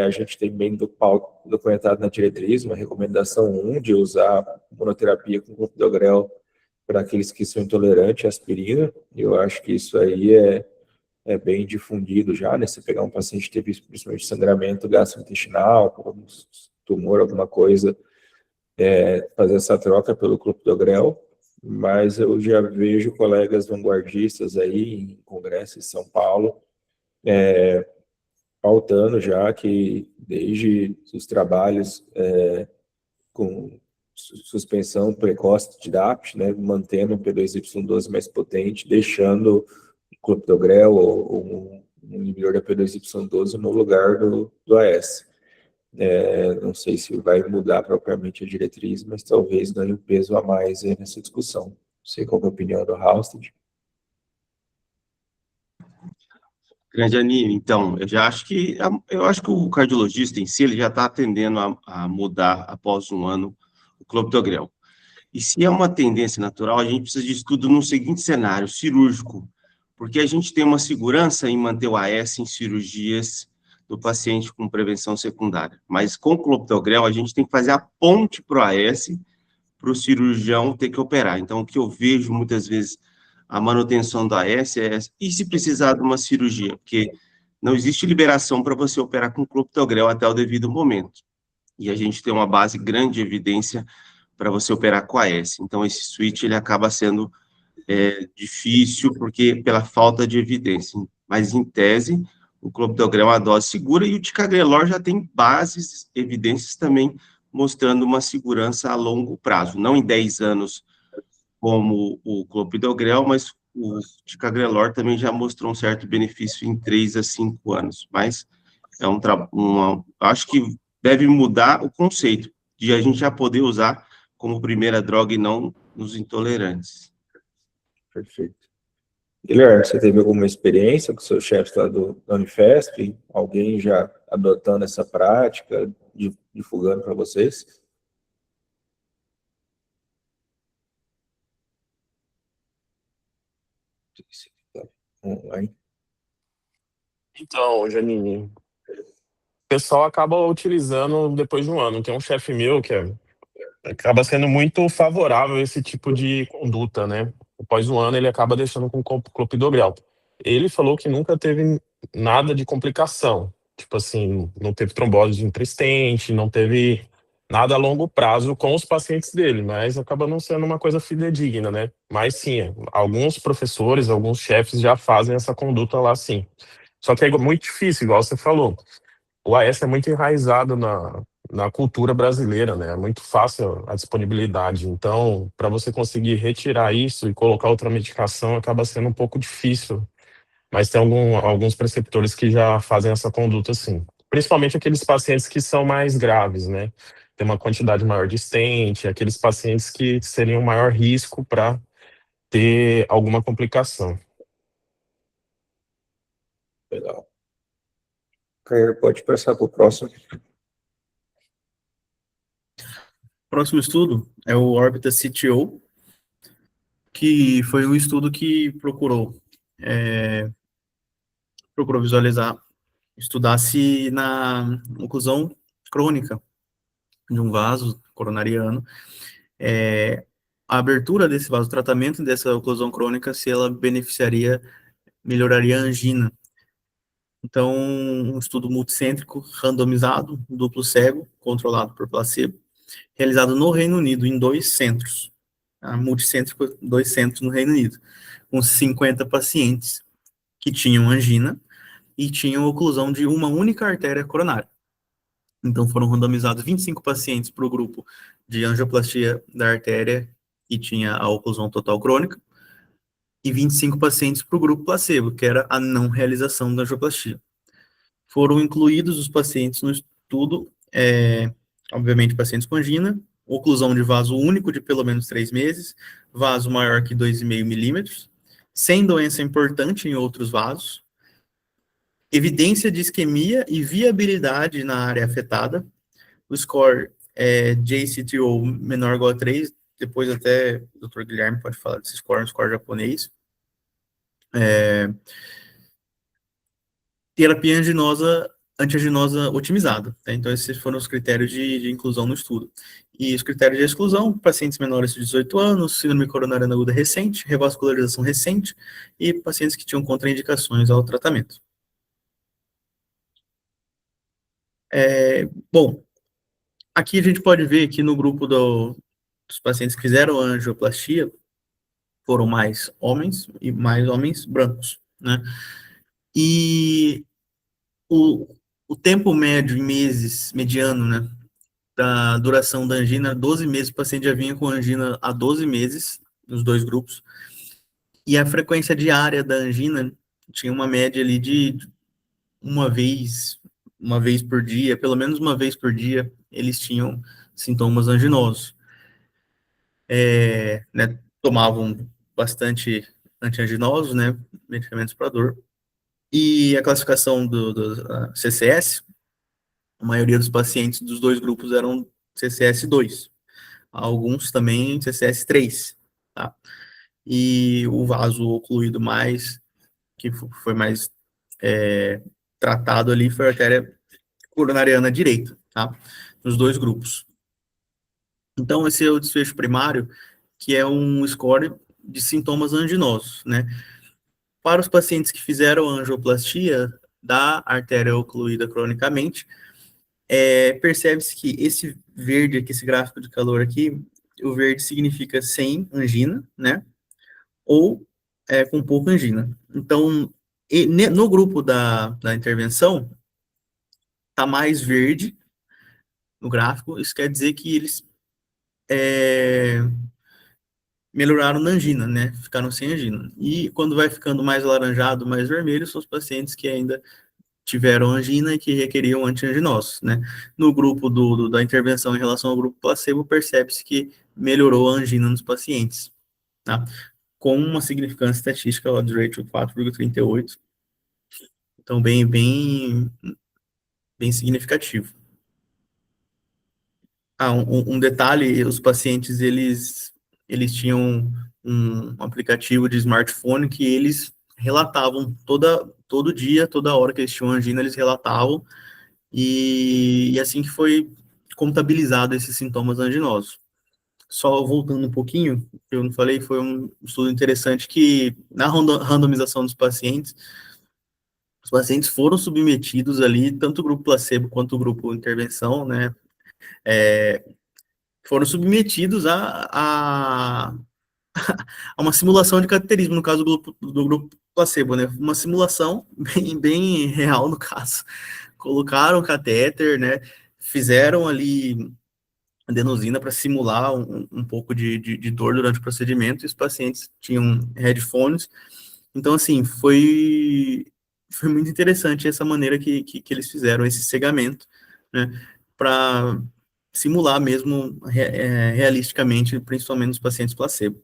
a gente tem bem documentado na diretriz uma recomendação 1 de usar monoterapia com clopidogrel para aqueles que são intolerantes à aspirina. Eu acho que isso aí é bem difundido já, né? Se pegar um paciente que teve principalmente sangramento gastrointestinal, algum tumor, alguma coisa, fazer essa troca pelo clopidogrel, mas eu já vejo colegas vanguardistas aí em congresso em São Paulo, pautando já que desde os trabalhos com suspensão precoce de DAPT, né, mantendo o P2Y12 mais potente, deixando o clopidogrel ou um inibidor da P2Y12 no lugar do AS. Não sei se vai mudar propriamente a diretriz, mas talvez ganhe um peso a mais aí nessa discussão. Não sei qual é a opinião do Halsted.
Grande Anime, então, eu acho que o cardiologista em si, ele já está tendendo a mudar após um ano o clopidogrel. E se é uma tendência natural, a gente precisa de estudo no seguinte cenário, cirúrgico, porque a gente tem uma segurança em manter o AS em cirurgias do paciente com prevenção secundária. Mas com o clopidogrel, a gente tem que fazer a ponte para o AS, para o cirurgião ter que operar. Então, o que eu vejo muitas vezes, a manutenção do AS e se precisar de uma cirurgia, porque não existe liberação para você operar com clopidogrel até o devido momento. E a gente tem uma base grande de evidência para você operar com AS. Então, esse switch, ele acaba sendo difícil, porque pela falta de evidência. Mas, em tese, o clopidogrel é uma dose segura, e o ticagrelor já tem bases, evidências também, mostrando uma segurança a longo prazo, não em 10 anos, como o clopidogrel, mas o ticagrelor também já mostrou um certo benefício em 3 a 5 anos. Mas acho que deve mudar o conceito de a gente já poder usar como primeira droga e não nos intolerantes.
Perfeito. Guilherme, você teve alguma experiência com seus chefes lá da Unifesp? Alguém já adotando essa prática, divulgando para vocês? Online.
Então, Janine, o pessoal acaba utilizando depois de um ano. Tem um chefe meu que acaba sendo muito favorável a esse tipo de conduta, né? Após um ano, ele acaba deixando com clopidogrel. Ele falou que nunca teve nada de complicação. Tipo assim, não teve trombose intrastente, não teve nada a longo prazo com os pacientes dele, mas acaba não sendo uma coisa fidedigna, né? Mas sim, alguns professores, alguns chefes já fazem essa conduta lá, sim. Só que é muito difícil, igual você falou. O AS é muito enraizado na cultura brasileira, né? É muito fácil a disponibilidade. Então, para você conseguir retirar isso e colocar outra medicação, acaba sendo um pouco difícil. Mas tem alguns preceptores que já fazem essa conduta, sim. Principalmente aqueles pacientes que são mais graves, né? Tem uma quantidade maior de stent, aqueles pacientes que seriam maior risco para ter alguma complicação.
Legal. Caio, pode passar para o próximo.
Próximo estudo é o Orbita CTO, que foi um estudo que procurou visualizar, estudar se na oclusão crônica de um vaso coronariano, a abertura desse vaso, o tratamento dessa oclusão crônica, se ela melhoraria a angina. Então, um estudo multicêntrico, randomizado, duplo cego, controlado por placebo, realizado no Reino Unido, em 2 centros, multicêntrico, 2 centros no Reino Unido, com 50 pacientes que tinham angina e tinham oclusão de uma única artéria coronária. Então, foram randomizados 25 pacientes para o grupo de angioplastia da artéria, que tinha a oclusão total crônica, e 25 pacientes para o grupo placebo, que era a não realização da angioplastia. Foram incluídos os pacientes no estudo, obviamente pacientes com angina, oclusão de vaso único de pelo menos 3 meses, vaso maior que 2,5 milímetros, sem doença importante em outros vasos, evidência de isquemia e viabilidade na área afetada. O score JCTO menor ou igual a 3, depois até o Dr. Guilherme pode falar desse score, um score japonês. Terapia antianginosa otimizada, tá? Então, esses foram os critérios de inclusão no estudo. E os critérios de exclusão: pacientes menores de 18 anos, síndrome coronariana aguda recente, revascularização recente e pacientes que tinham contraindicações ao tratamento. Bom, aqui a gente pode ver que no grupo dos pacientes que fizeram angioplastia foram mais homens e mais homens brancos, né? E o tempo médio em meses, mediano, né, da duração da angina, 12 meses, o paciente já vinha com angina há 12 meses, nos dois grupos, e a frequência diária da angina tinha uma média ali de uma vez por dia, pelo menos uma vez por dia, eles tinham sintomas anginosos. Né, tomavam bastante antianginosos, né, medicamentos para dor, e a classificação do CCS, a maioria dos pacientes dos dois grupos eram CCS2, alguns também CCS3, tá? E o vaso ocluído mais, que foi mais tratado ali, foi a artéria coronariana direita, tá? Nos dois grupos. Então, esse é o desfecho primário, que é um score de sintomas anginosos, né? Para os pacientes que fizeram angioplastia da artéria ocluída cronicamente, percebe-se que esse verde aqui, esse gráfico de calor aqui, o verde significa sem angina, né? Ou com pouca angina. Então, no grupo da intervenção, tá mais verde no gráfico, isso quer dizer que eles melhoraram na angina, né? Ficaram sem angina. E quando vai ficando mais alaranjado, mais vermelho, são os pacientes que ainda tiveram angina e que requeriam antianginosos, né? No grupo da intervenção em relação ao grupo placebo, percebe-se que melhorou a angina nos pacientes, tá? Com uma significância estatística, odds ratio 4,38. Então, bem significativo. Um detalhe, os pacientes, eles tinham um aplicativo de smartphone que eles relatavam todo dia, toda hora que eles tinham angina, eles relatavam, e assim que foi contabilizado esses sintomas anginosos. Só voltando um pouquinho, eu não falei, foi um estudo interessante que, na randomização dos pacientes, os pacientes foram submetidos ali, tanto o grupo placebo quanto o grupo intervenção, né, foram submetidos a uma simulação de cateterismo, no caso do grupo placebo, né, uma simulação bem real no caso. Colocaram o catéter, né, fizeram ali adenosina para simular um pouco de dor durante o procedimento, e os pacientes tinham headphones. Então, assim, foi muito interessante essa maneira que eles fizeram, esse cegamento, né, para simular mesmo realisticamente, principalmente nos pacientes placebo.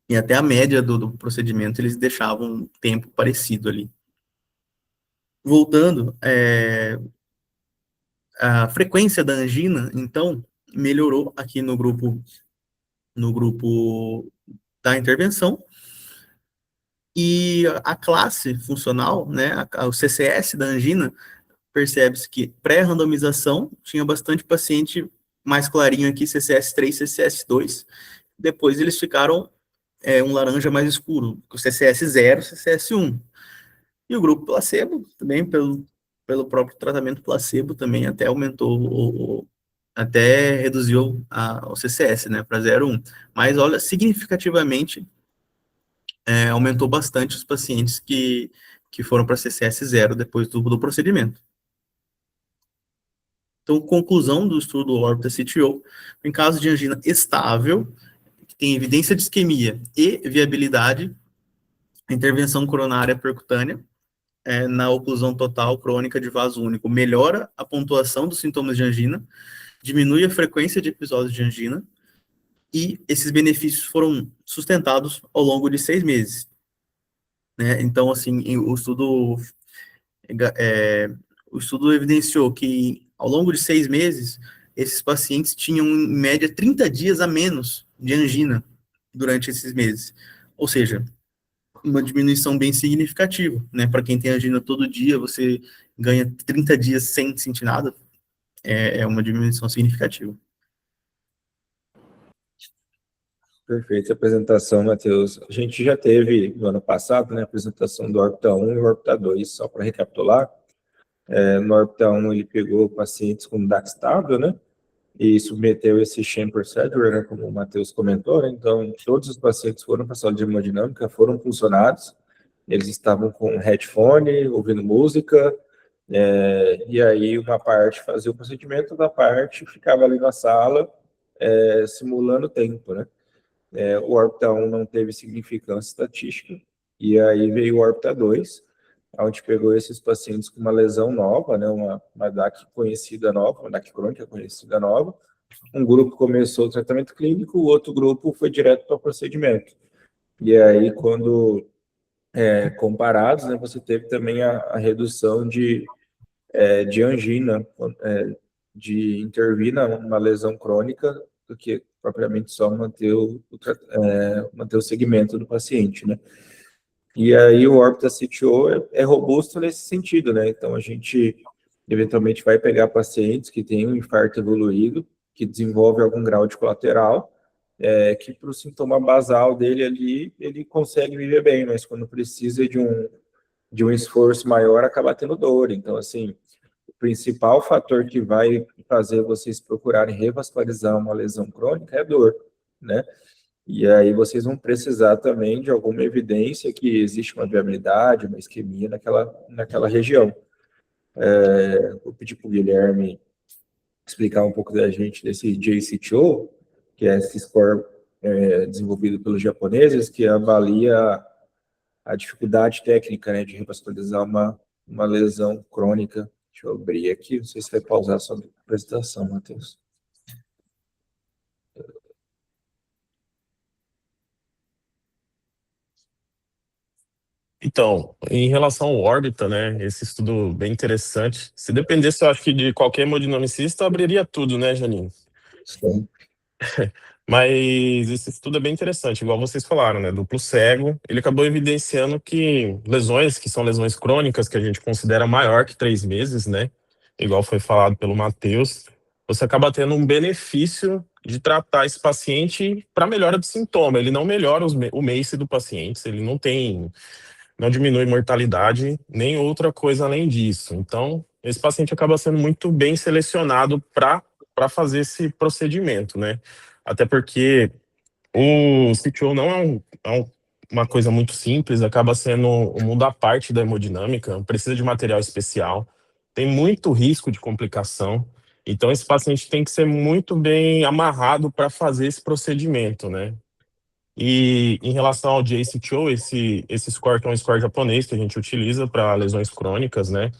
E até a média do procedimento, eles deixavam um tempo parecido ali. Voltando, a frequência da angina, então, melhorou aqui no grupo da intervenção, e a classe funcional, né, o CCS da angina, percebe-se que pré-randomização tinha bastante paciente mais clarinho aqui, CCS3, CCS2, depois eles ficaram um laranja mais escuro, CCS0, CCS1. E o grupo placebo, também pelo próprio tratamento placebo, também até aumentou, até reduziu o CCS, né, para 0,1. Mas, olha, significativamente, aumentou bastante os pacientes que foram para CCS0 depois do procedimento. Então, conclusão do estudo Orbita CTO, em caso de angina estável, que tem evidência de isquemia e viabilidade, a intervenção coronária percutânea, na oclusão total crônica de vaso único, melhora a pontuação dos sintomas de angina, diminui a frequência de episódios de angina, e esses benefícios foram sustentados ao longo de 6 meses. Né? Então, assim, o estudo evidenciou que, ao longo de 6 meses, esses pacientes tinham, em média, 30 dias a menos de angina durante esses meses. Ou seja, uma diminuição bem significativa, né? Para quem tem angina todo dia, você ganha 30 dias sem sentir nada, é uma diminuição significativa.
Perfeita apresentação, Matheus. A gente já teve, no ano passado, né, a apresentação do Orbita 1 e o Orbita 2, só para recapitular. No Orbita 1, ele pegou pacientes com DAC estável, né, e submeteu esse sham procedure, né, como o Matheus comentou, né, então todos os pacientes foram para a sala de hemodinâmica, foram funcionados, eles estavam com headphone, ouvindo música, e aí uma parte fazia o procedimento, outra parte ficava ali na sala, simulando o tempo, né. O Orbita 1 não teve significância estatística, e aí veio o Orbita 2, onde pegou esses pacientes com uma lesão nova, né, uma DAC conhecida nova, uma DAC crônica conhecida nova. Um grupo começou o tratamento clínico, o outro grupo foi direto para o procedimento. E aí, quando comparados, né, você teve também a redução de angina, de intervir numa lesão crônica, do que propriamente só manter o segmento do paciente, né? E aí o Orbita CTO é robusto nesse sentido, né? Então a gente eventualmente vai pegar pacientes que têm um infarto evoluído, que desenvolve algum grau de colateral, que para o sintoma basal dele ali, ele consegue viver bem, mas quando precisa de um esforço maior, acaba tendo dor. Então, assim, o principal fator que vai fazer vocês procurarem revascularizar uma lesão crônica é a dor, né? E aí vocês vão precisar também de alguma evidência que existe uma viabilidade, uma isquemia naquela região. Vou pedir para o Guilherme explicar um pouco da gente desse JCTO, que é esse score desenvolvido pelos japoneses, que avalia a dificuldade técnica, né, de revascularizar uma lesão crônica. Deixa eu abrir aqui, não sei se vai pausar a sua apresentação, Matheus.
Então, em relação ao órbita, né, esse estudo bem interessante. Se dependesse, eu acho que de qualquer hemodinamicista, abriria tudo, né, Janine?
Sim.
Mas esse estudo é bem interessante, igual vocês falaram, né, duplo cego, ele acabou evidenciando que lesões, que são lesões crônicas, que a gente considera maior que 3 meses, né, igual foi falado pelo Matheus, você acaba tendo um benefício de tratar esse paciente para melhora do sintoma. Ele não melhora o MACE do paciente, ele não diminui mortalidade, nem outra coisa além disso. Então, esse paciente acaba sendo muito bem selecionado para fazer esse procedimento, né? Até porque o CTO não uma coisa muito simples, acaba sendo um mundo à parte da hemodinâmica, precisa de material especial, tem muito risco de complicação, então esse paciente tem que ser muito bem amarrado para fazer esse procedimento, né? E em relação ao JCTO, esse score que é um score japonês que a gente utiliza para lesões crônicas, né?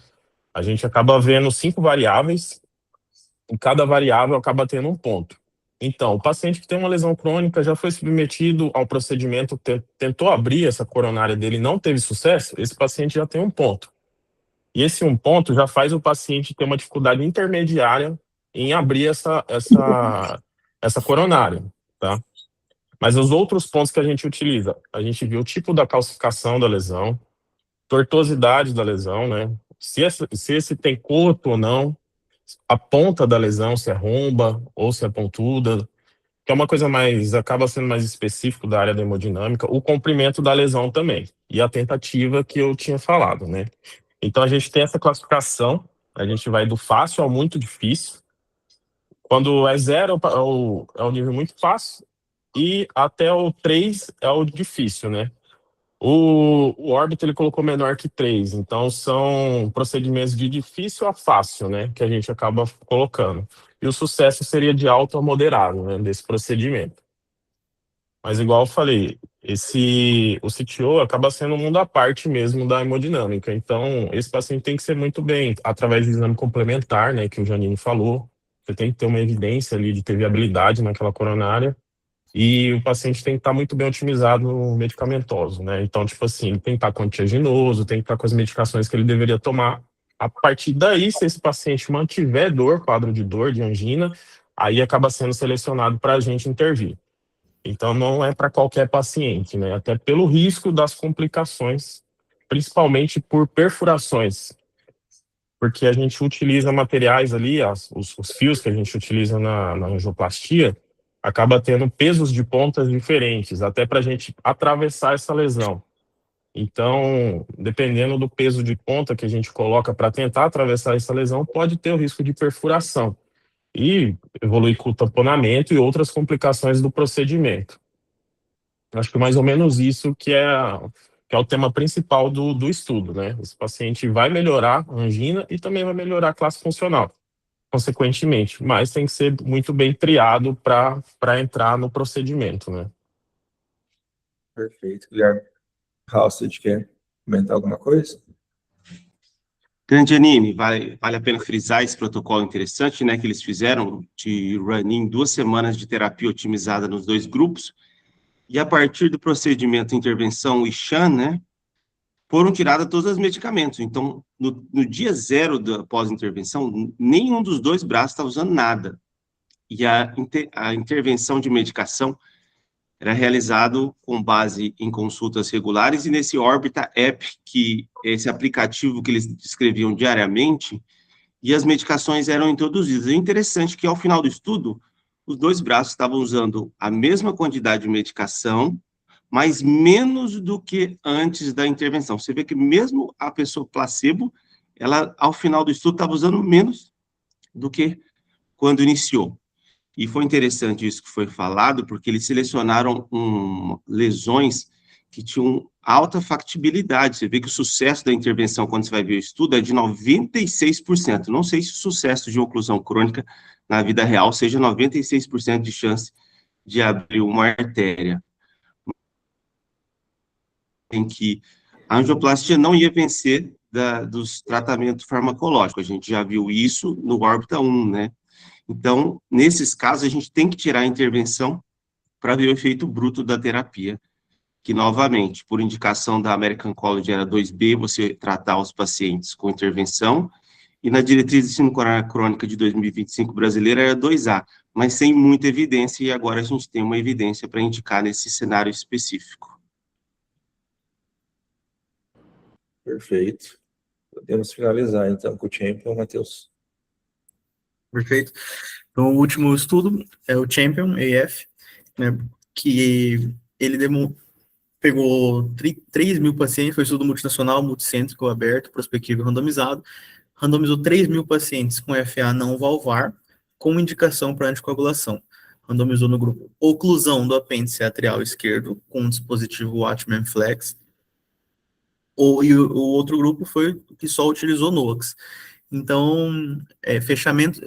A gente acaba vendo 5 variáveis, e cada variável acaba tendo um ponto. Então, o paciente que tem uma lesão crônica já foi submetido ao procedimento, tentou abrir essa coronária dele e não teve sucesso, esse paciente já tem um ponto. E esse um ponto já faz o paciente ter uma dificuldade intermediária em abrir essa coronária, tá? Mas os outros pontos que a gente utiliza, a gente viu o tipo da calcificação da lesão, tortuosidade da lesão, né? Se esse tem corpo ou não, a ponta da lesão, se é romba ou se é pontuda, que é uma coisa acaba sendo mais específico da área da hemodinâmica, o comprimento da lesão também, e a tentativa que eu tinha falado, né? Então a gente tem essa classificação, a gente vai do fácil ao muito difícil. Quando é 0 é o nível muito fácil, e até o 3 é o difícil, né? O órbita ele colocou menor que 3, então são procedimentos de difícil a fácil, né? Que a gente acaba colocando. E o sucesso seria de alto a moderado, né? Desse procedimento. Mas igual eu falei, o CTO acaba sendo um mundo à parte mesmo da hemodinâmica. Então, esse paciente tem que ser muito bem, através do exame complementar, né? Que o Janine falou. Você tem que ter uma evidência ali de ter viabilidade naquela coronária. E o paciente tem que estar muito bem otimizado no medicamentoso, né? Então, tipo assim, tem que estar com antiaginoso, tem que estar com as medicações que ele deveria tomar A partir daí, se esse paciente mantiver dor, quadro de dor, de angina, aí acaba sendo selecionado para a gente intervir. Então, não é para qualquer paciente, né? Até pelo risco das complicações, principalmente por perfurações, porque a gente utiliza materiais ali, os fios que a gente utiliza na angioplastia, acaba tendo pesos de pontas diferentes, até para a gente atravessar essa lesão. Então, dependendo do peso de ponta que a gente coloca para tentar atravessar essa lesão, pode ter o risco de perfuração e evoluir com o tamponamento e outras complicações do procedimento. Acho que mais ou menos isso que é o tema principal do estudo, né? Esse paciente vai melhorar a angina e também vai melhorar a classe funcional, consequentemente, mas tem que ser muito bem triado para entrar no procedimento, né?
Perfeito, Guilherme. Raul, você quer comentar alguma coisa?
Grande Anime, vale a pena frisar esse protocolo interessante, né, que eles fizeram de run-in 2 semanas de terapia otimizada nos 2 grupos, e a partir do procedimento intervenção e SHAN, né, foram tiradas todos os medicamentos. Então, no dia 0 da pós-intervenção, nenhum dos 2 braços estava usando nada. E a intervenção de medicação era realizado com base em consultas regulares, e nesse Orbita App, que é esse aplicativo que eles descreviam diariamente, e as medicações eram introduzidas. É interessante que, ao final do estudo, os 2 braços estavam usando a mesma quantidade de medicação, mas menos do que antes da intervenção. Você vê que mesmo a pessoa placebo, ela, ao final do estudo, estava usando menos do que quando iniciou. E foi interessante isso que foi falado, porque eles selecionaram lesões que tinham alta factibilidade. Você vê que o sucesso da intervenção, quando você vai ver o estudo, é de 96%. Não sei se o sucesso de oclusão crônica na vida real seja 96% de chance de abrir uma artéria. Em que a angioplastia não ia vencer dos tratamentos farmacológicos. A gente já viu isso no órbita 1, né? Então, nesses casos, a gente tem que tirar a intervenção para ver o efeito bruto da terapia, que, novamente, por indicação da American College, era 2B, você tratar os pacientes com intervenção, e na diretriz de síndrome coronária crônica de 2025 brasileira era 2A, mas sem muita evidência, e agora a gente tem uma evidência para indicar nesse cenário específico.
Perfeito. Podemos finalizar, então, com o Champion, Matheus.
Perfeito. Então, o último estudo é o Champion AF, né, que ele pegou 3 mil pacientes, foi um estudo multinacional, multicêntrico, aberto, prospectivo e randomizado, randomizou 3 mil pacientes com FA não valvar, com indicação para anticoagulação. Randomizou no grupo oclusão do apêndice atrial esquerdo, com o dispositivo Watchman Flex, e o outro grupo foi o que só utilizou NOACs. Então, fechamento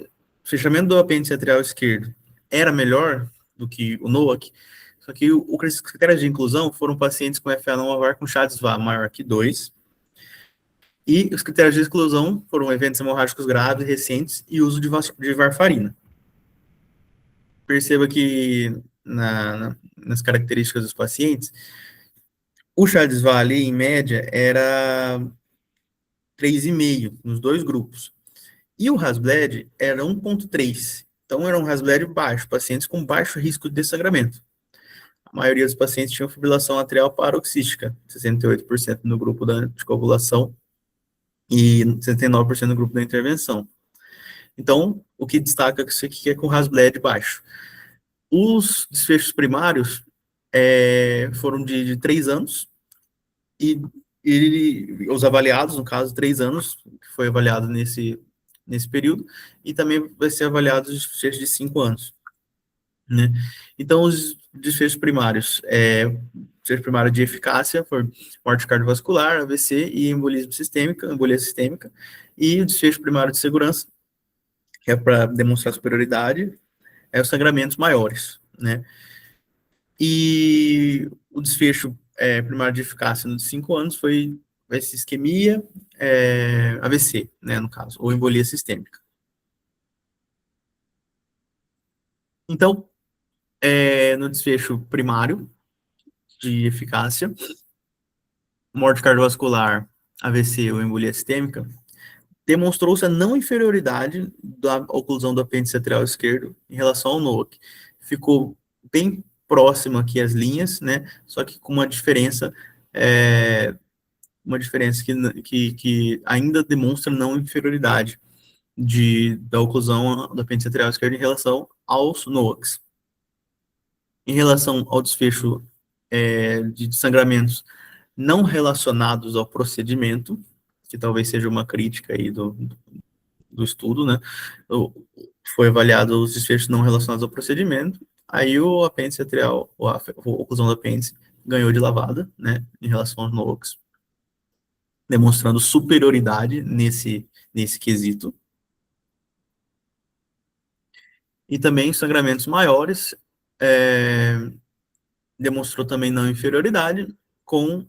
do apêndice atrial esquerdo era melhor do que o NOAC, só que os critérios de inclusão foram pacientes com FA não valvar com CHA-2 maior que 2, e os critérios de exclusão foram eventos hemorrágicos graves, recentes, e uso de varfarina. Perceba que nas características dos pacientes, o CHA-2 ali, em média, era 3,5 nos 2 grupos. E o Hasbled era 1,3. Então, era um Hasbled baixo, pacientes com baixo risco de dessangramento. A maioria dos pacientes tinham fibrilação atrial paroxística, 68% no grupo da anticoagulação e 69% no grupo da intervenção. Então, o que destaca isso aqui é com Hasbled baixo. Os desfechos primários foram de 3 anos, e os avaliados, no caso, 3 anos, que foi avaliado nesse período, e também vai ser avaliado os desfechos de 5 anos. Né? Então, os desfechos primários, desfecho primário de eficácia foi morte cardiovascular, AVC e embolia sistêmica, e o desfecho primário de segurança, que é para demonstrar superioridade, os sangramentos maiores, né? E o desfecho primário de eficácia nos 5 anos vai ser isquemia, AVC, né, no caso, ou embolia sistêmica. Então, no desfecho primário de eficácia, morte cardiovascular, AVC ou embolia sistêmica, demonstrou-se a não inferioridade da oclusão do apêndice atrial esquerdo em relação ao NOAC. Ficou bem próximo aqui as linhas, né? Só que com uma diferença que ainda demonstra não inferioridade da oclusão do apêndice atrial esquerdo em relação aos NOACs. Em relação ao desfecho de sangramentos não relacionados ao procedimento, que talvez seja uma crítica aí do estudo, né? Foi avaliado os desfechos não relacionados ao procedimento, aí o apêndice atrial, a oclusão do apêndice, ganhou de lavada, né, em relação aos NOACs, demonstrando superioridade nesse quesito. E também sangramentos maiores, demonstrou também não inferioridade, com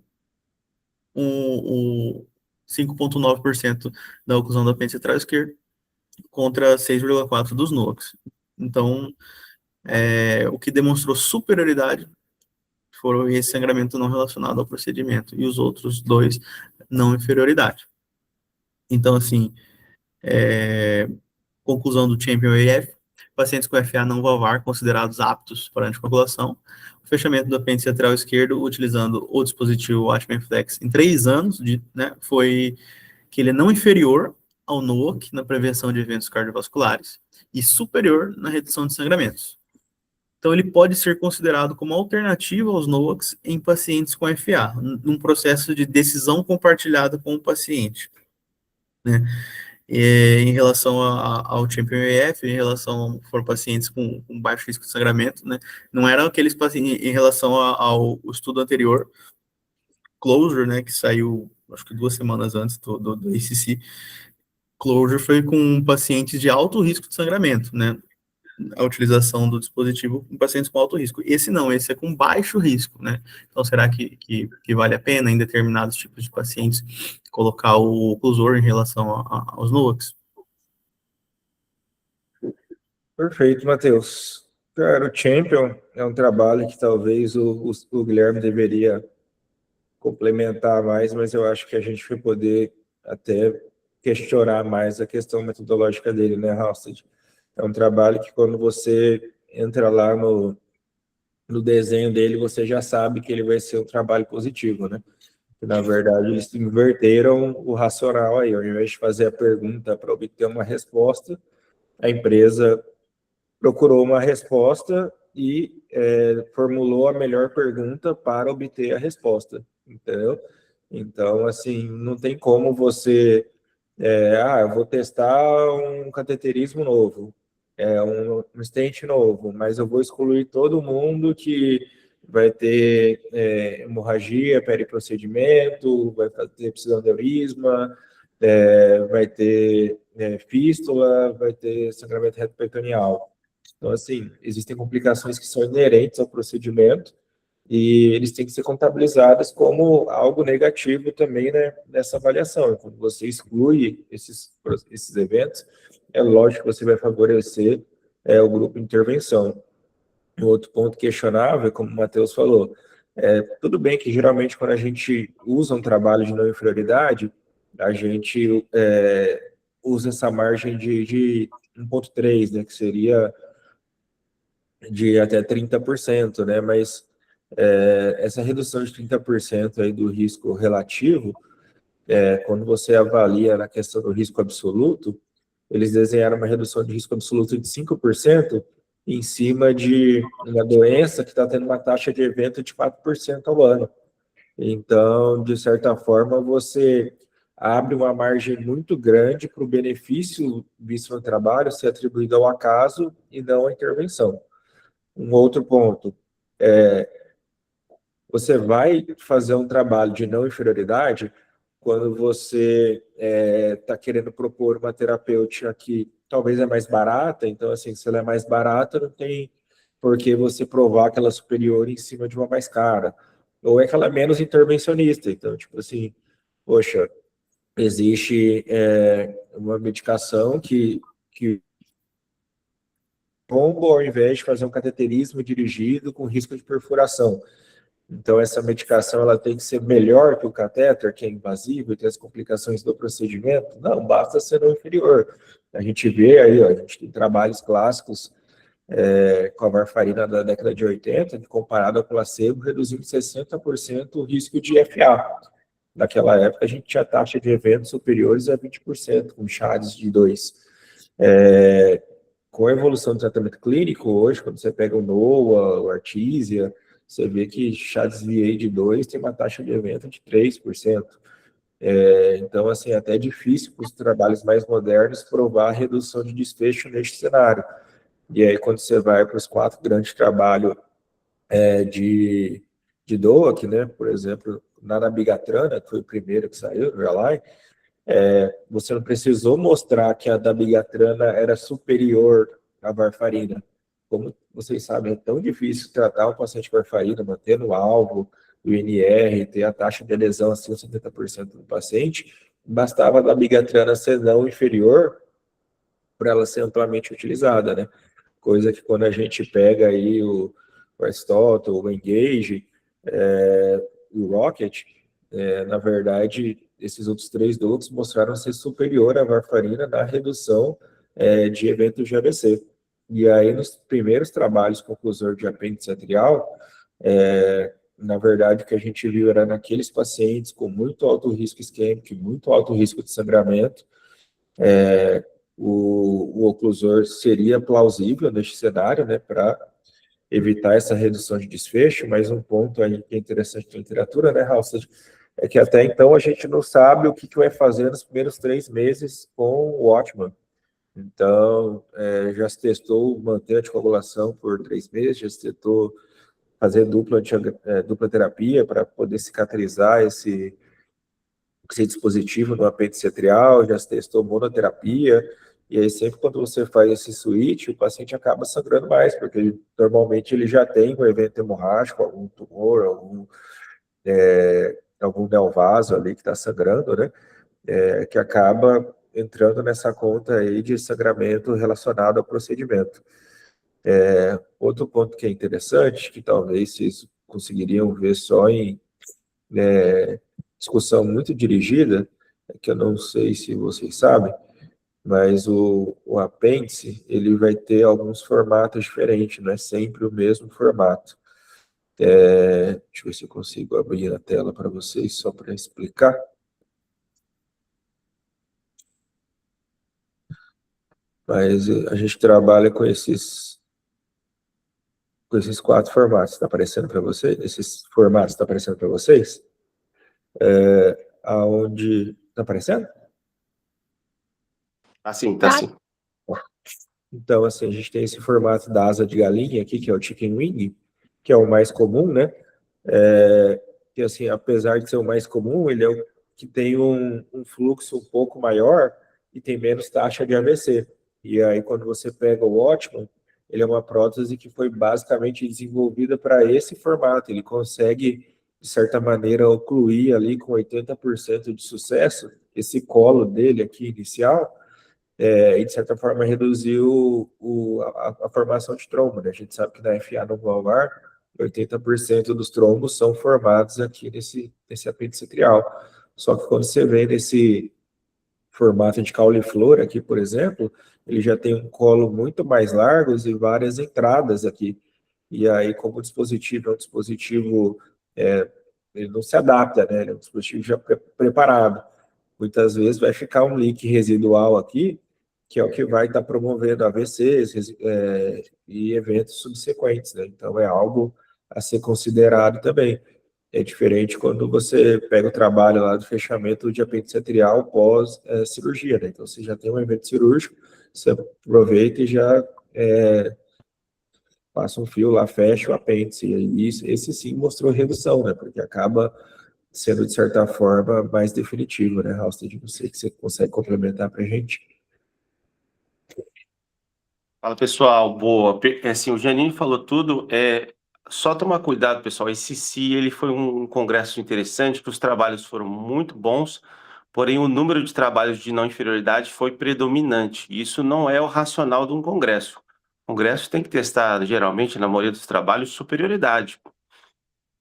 o 5,9% da oclusão do apêndice atrial esquerdo contra 6,4% dos NOACs. Então, o que demonstrou superioridade foram esse sangramento não relacionado ao procedimento, e os outros dois, não inferioridade. Então, assim, conclusão do Champion-AF, pacientes com FA não valvar considerados aptos para anticoagulação, o fechamento do apêndice atrial esquerdo utilizando o dispositivo Watchman Flex em 3 anos, né, foi que ele é não inferior ao NOAC na prevenção de eventos cardiovasculares e superior na redução de sangramentos. Então, ele pode ser considerado como alternativa aos NOACs em pacientes com FA, num processo de decisão compartilhada com o paciente, né? Em relação ao Champion-AF, em relação for pacientes com baixo risco de sangramento, né? Não eram aqueles pacientes, em relação ao estudo anterior, Closure, né, que saiu, acho que 2 semanas antes do ACC, Closure foi com pacientes de alto risco de sangramento, né? A utilização do dispositivo em pacientes com alto risco. Esse não, esse é com baixo risco, né? Então, será que vale a pena em determinados tipos de pacientes colocar o oclusor em relação aos NOACs?
Perfeito, Matheus. Cara, o Champion é um trabalho que talvez o Guilherme deveria complementar mais, mas eu acho que a gente vai poder até questionar mais a questão metodológica dele, né, Halstead? É um trabalho que quando você entra lá no desenho dele, você já sabe que ele vai ser um trabalho positivo, né? Na verdade, eles inverteram o racional aí. Ao invés de fazer a pergunta para obter uma resposta, a empresa procurou uma resposta e formulou a melhor pergunta para obter a resposta, entendeu? Então, assim, não tem como você... eu vou testar um cateterismo novo, um stent novo, mas eu vou excluir todo mundo que vai ter hemorragia, periprocedimento, vai ter pseudoaneurisma, vai ter fístula, vai ter sangramento retroperitoneal. Então, assim, existem complicações que são inerentes ao procedimento e eles têm que ser contabilizados como algo negativo também, né, nessa avaliação. Quando você exclui esses eventos, é lógico que você vai favorecer o grupo de intervenção. Um outro ponto questionável, como o Matheus falou, tudo bem que geralmente quando a gente usa um trabalho de não inferioridade, a gente usa essa margem de 1,3, né, que seria de até 30%, né, mas essa redução de 30% aí do risco relativo, quando você avalia na questão do risco absoluto, eles desenharam uma redução de risco absoluto de 5% em cima de uma doença que está tendo uma taxa de evento de 4% ao ano. Então, de certa forma, você abre uma margem muito grande para o benefício visto no trabalho ser atribuído ao acaso e não à intervenção. Um outro ponto, você vai fazer um trabalho de não inferioridade quando você está querendo propor uma terapêutica que talvez é mais barata, então, assim, se ela é mais barata, não tem por que você provar que ela é superior em cima de uma mais cara. Ou é que ela é menos intervencionista, então, tipo assim, poxa, existe uma medicação que bomba ao invés de fazer um cateterismo dirigido com risco de perfuração. Então, essa medicação ela tem que ser melhor que o catéter, que é invasivo e tem as complicações do procedimento? Não, basta ser no inferior. A gente vê aí, ó, a gente tem trabalhos clássicos com a varfarina da década de 80, que comparado ao placebo, reduziu em 60% o risco de FA. Naquela época, a gente tinha taxa de eventos superiores a 20%, com CHADS de 2. Com a evolução do tratamento clínico, hoje, quando você pega o NOA, o Artesia, você vê que CHADS VA de 2 tem uma taxa de evento de 3%. Então, assim, é até difícil para os trabalhos mais modernos provar a redução de desfecho neste cenário. E aí, quando você vai para os 4 grandes trabalhos de DOAC, né, por exemplo, na dabigatrana, que foi o primeiro que saiu, no Real, você não precisou mostrar que a dabigatrana era superior à varfarina. Como vocês sabem, é tão difícil tratar um paciente com varfarina, mantendo o alvo, o INR, ter a taxa de adesão acima de 70% do paciente, bastava a dabigatrana ser não inferior para ela ser amplamente utilizada, né? Coisa que quando a gente pega aí o Aristotle, o Engage, o Rocket, na verdade, esses outros 3 DOACs mostraram ser superior à varfarina na redução de eventos de AVC. E aí, nos primeiros trabalhos conclusor de apêndice atrial, na verdade, o que a gente viu era naqueles pacientes com muito alto risco isquêmico, muito alto risco de sangramento, o oclusor seria plausível neste cenário, né, para evitar essa redução de desfecho, mas um ponto aí que é interessante na literatura, né, Halstead, é que até então a gente não sabe o que vai fazer nos primeiros 3 meses com o Watchman. Então, já se testou manter a anticoagulação por 3 meses, já se testou fazer dupla terapia para poder cicatrizar esse dispositivo no apêndice atrial, já se testou monoterapia, e aí sempre quando você faz esse switch, o paciente acaba sangrando mais, porque normalmente ele já tem um evento hemorrágico, algum tumor, algum neovaso ali que está sangrando, né, que acaba entrando nessa conta aí de sangramento relacionado ao procedimento. Outro ponto que é interessante, que talvez vocês conseguiriam ver só em discussão muito dirigida, que eu não sei se vocês sabem, mas o apêndice, ele vai ter alguns formatos diferentes, não é sempre o mesmo formato. Deixa eu ver se eu consigo abrir a tela para vocês, só para explicar. Mas a gente trabalha com esses 4 formatos. Está aparecendo para vocês? Esses formatos estão aparecendo para vocês? Aonde... Está aparecendo?
Assim, tá assim.
Então, assim, a gente tem esse formato da asa de galinha aqui, que é o chicken wing, que é o mais comum, né? Que, assim, apesar de ser o mais comum, ele é o que tem um fluxo um pouco maior e tem menos taxa de AVC. E aí, quando você pega o Watchman, ele é uma prótese que foi basicamente desenvolvida para esse formato. Ele consegue, de certa maneira, ocluir ali com 80% de sucesso esse colo dele aqui inicial, e de certa forma reduziu a formação de trombo, né? A gente sabe que na FA no valvar, 80% dos trombos são formados aqui nesse apêndice atrial. Só que quando você vem nesse formato de cauliflor aqui, por exemplo, ele já tem um colo muito mais largo e várias entradas aqui. E aí, como o dispositivo é um dispositivo, ele não se adapta, né? Ele é um dispositivo já preparado. Muitas vezes vai ficar um leak residual aqui, que é o que vai estar promovendo AVCs e eventos subsequentes, né? Então, é algo a ser considerado também. É diferente quando você pega o trabalho lá do fechamento de apêndice atrial pós-cirurgia, né? Então, você já tem um evento cirúrgico, você aproveita e já passa um fio lá, fecha o apêndice. E esse sim mostrou redução, né? Porque acaba sendo, de certa forma, mais definitivo, né, Halstead? Não sei se você consegue complementar para a gente.
Fala, pessoal, boa. Assim, o Janine falou tudo, só tomar cuidado, pessoal, esse CI, ele foi um congresso interessante, que os trabalhos foram muito bons, porém o número de trabalhos de não inferioridade foi predominante, isso não é o racional de um congresso. O congresso tem que testar, geralmente, na maioria dos trabalhos, superioridade.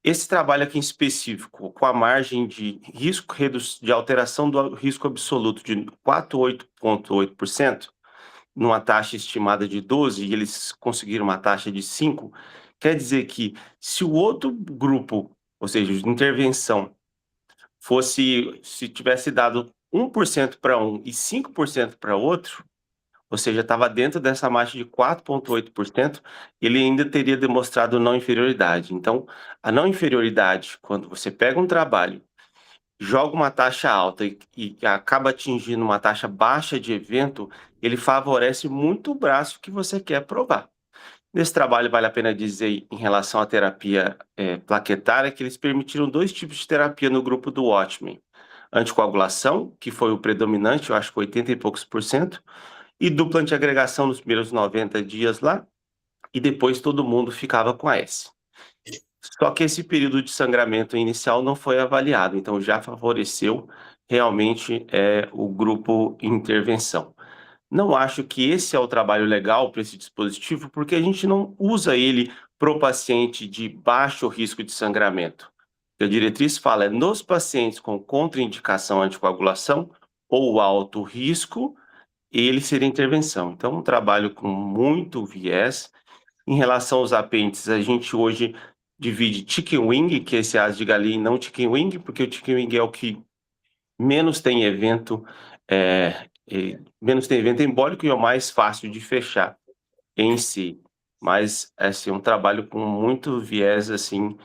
Esse trabalho aqui em específico, com a margem de risco de alteração do risco absoluto de 4,8%, numa taxa estimada de 12, e eles conseguiram uma taxa de 5, quer dizer que se o outro grupo, ou seja, de intervenção, se tivesse dado 1% para um e 5% para outro, ou seja, estava dentro dessa margem de 4,8%, ele ainda teria demonstrado não inferioridade. Então, a não inferioridade, quando você pega um trabalho, joga uma taxa alta e acaba atingindo uma taxa baixa de evento, ele favorece muito o braço que você quer provar. Nesse trabalho, vale a pena dizer, em relação à terapia plaquetária, que eles permitiram 2 tipos de terapia no grupo do Watchman. Anticoagulação, que foi o predominante, eu acho que 80 e poucos %, e dupla antiagregação nos primeiros 90 dias lá, e depois todo mundo ficava com a S. Só que esse período de sangramento inicial não foi avaliado, então já favoreceu realmente o grupo intervenção. Não acho que esse é o trabalho legal para esse dispositivo, porque a gente não usa ele para o paciente de baixo risco de sangramento. A diretriz fala nos pacientes com contraindicação à anticoagulação ou alto risco, ele seria intervenção. Então, um trabalho com muito viés. Em relação aos apêndices, a gente hoje divide chicken wing, que é esse asa de galinha, e não chicken wing, porque o chicken wing é o que menos tem evento, menos tem evento embólico e é o mais fácil de fechar em si. Mas, assim, um trabalho com muito viés, assim,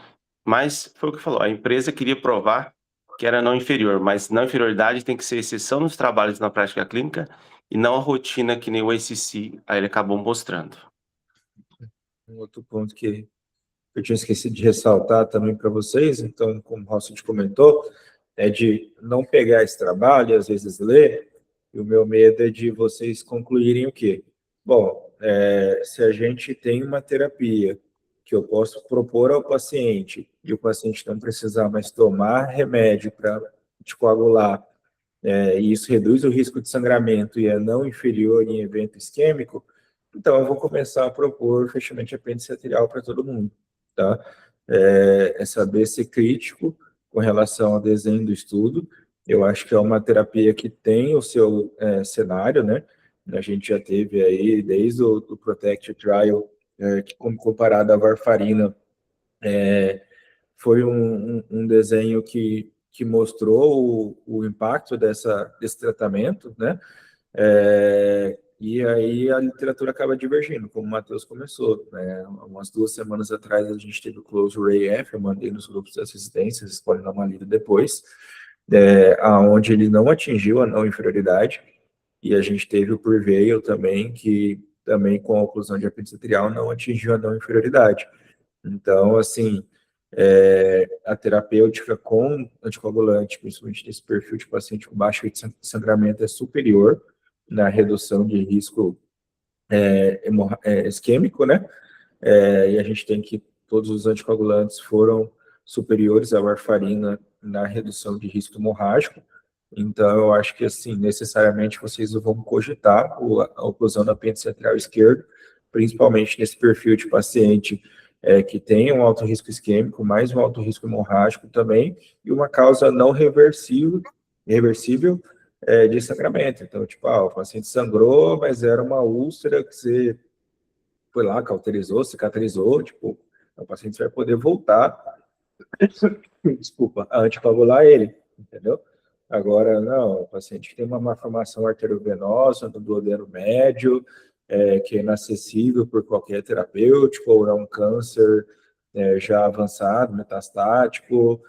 mas foi o que falou, a empresa queria provar que era não inferior, mas não inferioridade tem que ser exceção nos trabalhos na prática clínica e não a rotina que nem o ACC, aí ele acabou mostrando.
Um outro ponto que eu tinha esquecido de ressaltar também para vocês, então, como o Rossi comentou, é de não pegar esse trabalho e às vezes ler, e o meu medo é de vocês concluírem o quê? Bom, se a gente tem uma terapia que eu posso propor ao paciente e o paciente não precisar mais tomar remédio para anticoagular, e isso reduz o risco de sangramento e é não inferior em evento isquêmico, então eu vou começar a propor fechamento de apêndice arterial para todo mundo, tá? É saber ser crítico com relação ao desenho do estudo. Eu acho que é uma terapia que tem o seu cenário, né? A gente já teve aí, desde o do Protect Trial, que comparado à varfarina, foi um desenho que mostrou o impacto desse tratamento, né? E aí a literatura acaba divergindo, como o Matheus começou, né? Umas 2 semanas atrás a gente teve o Close Ray F, eu mandei nos grupos das residências, vocês podem dar uma lida depois, aonde ele não atingiu a não inferioridade, e a gente teve o Prevail também, que também com a oclusão de apêndice arterial não atingiu a não inferioridade. Então, assim, a terapêutica com anticoagulante, principalmente nesse perfil de paciente com baixo risco de sangramento, é superior na redução de risco isquêmico, né? E a gente tem que todos os anticoagulantes foram superiores à warfarina na redução de risco hemorrágico. Então, eu acho que, assim, necessariamente vocês vão cogitar a oclusão do apêndice atrial esquerdo, principalmente nesse perfil de paciente que tem um alto risco isquêmico, mais um alto risco hemorrágico também, e uma causa não reversível de sangramento. Então, tipo, o paciente sangrou, mas era uma úlcera que você foi lá, cauterizou, cicatrizou, tipo, o paciente vai poder voltar, desculpa, a anticoagular ele, entendeu? Agora, não, o paciente que tem uma malformação arteriovenosa no duodeno médio, que é inacessível por qualquer terapêutico, ou é um câncer já avançado, metastático,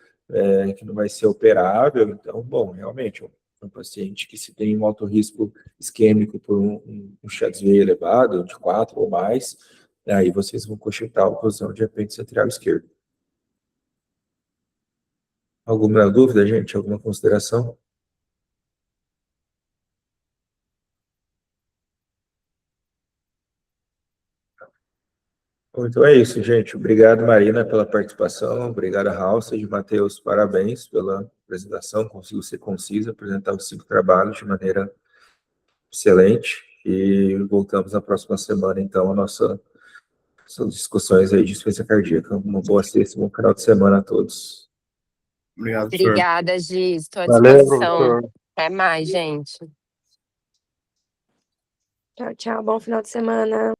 que não vai ser operável. Então, bom, realmente, um paciente que se tem um alto risco isquêmico por um Chatzway elevado, de 4 ou mais, aí vocês vão consultar a oclusão de apêndice atrial esquerdo. Alguma dúvida, gente? Alguma consideração? Então é isso, gente. Obrigado, Marina, pela participação. Obrigado, House e Matheus. Parabéns pela apresentação. Conseguiu ser concisa, apresentar os 5 trabalhos de maneira excelente. E voltamos na próxima semana, então, a nossa essas discussões aí de insuficiência cardíaca. Uma boa sexta, bom final de semana a todos.
Obrigado, professor.
Obrigada, Giz. Estou à
Valeu,
disposição.
professor.
Até mais, gente.
Tchau, tchau. Bom final de semana.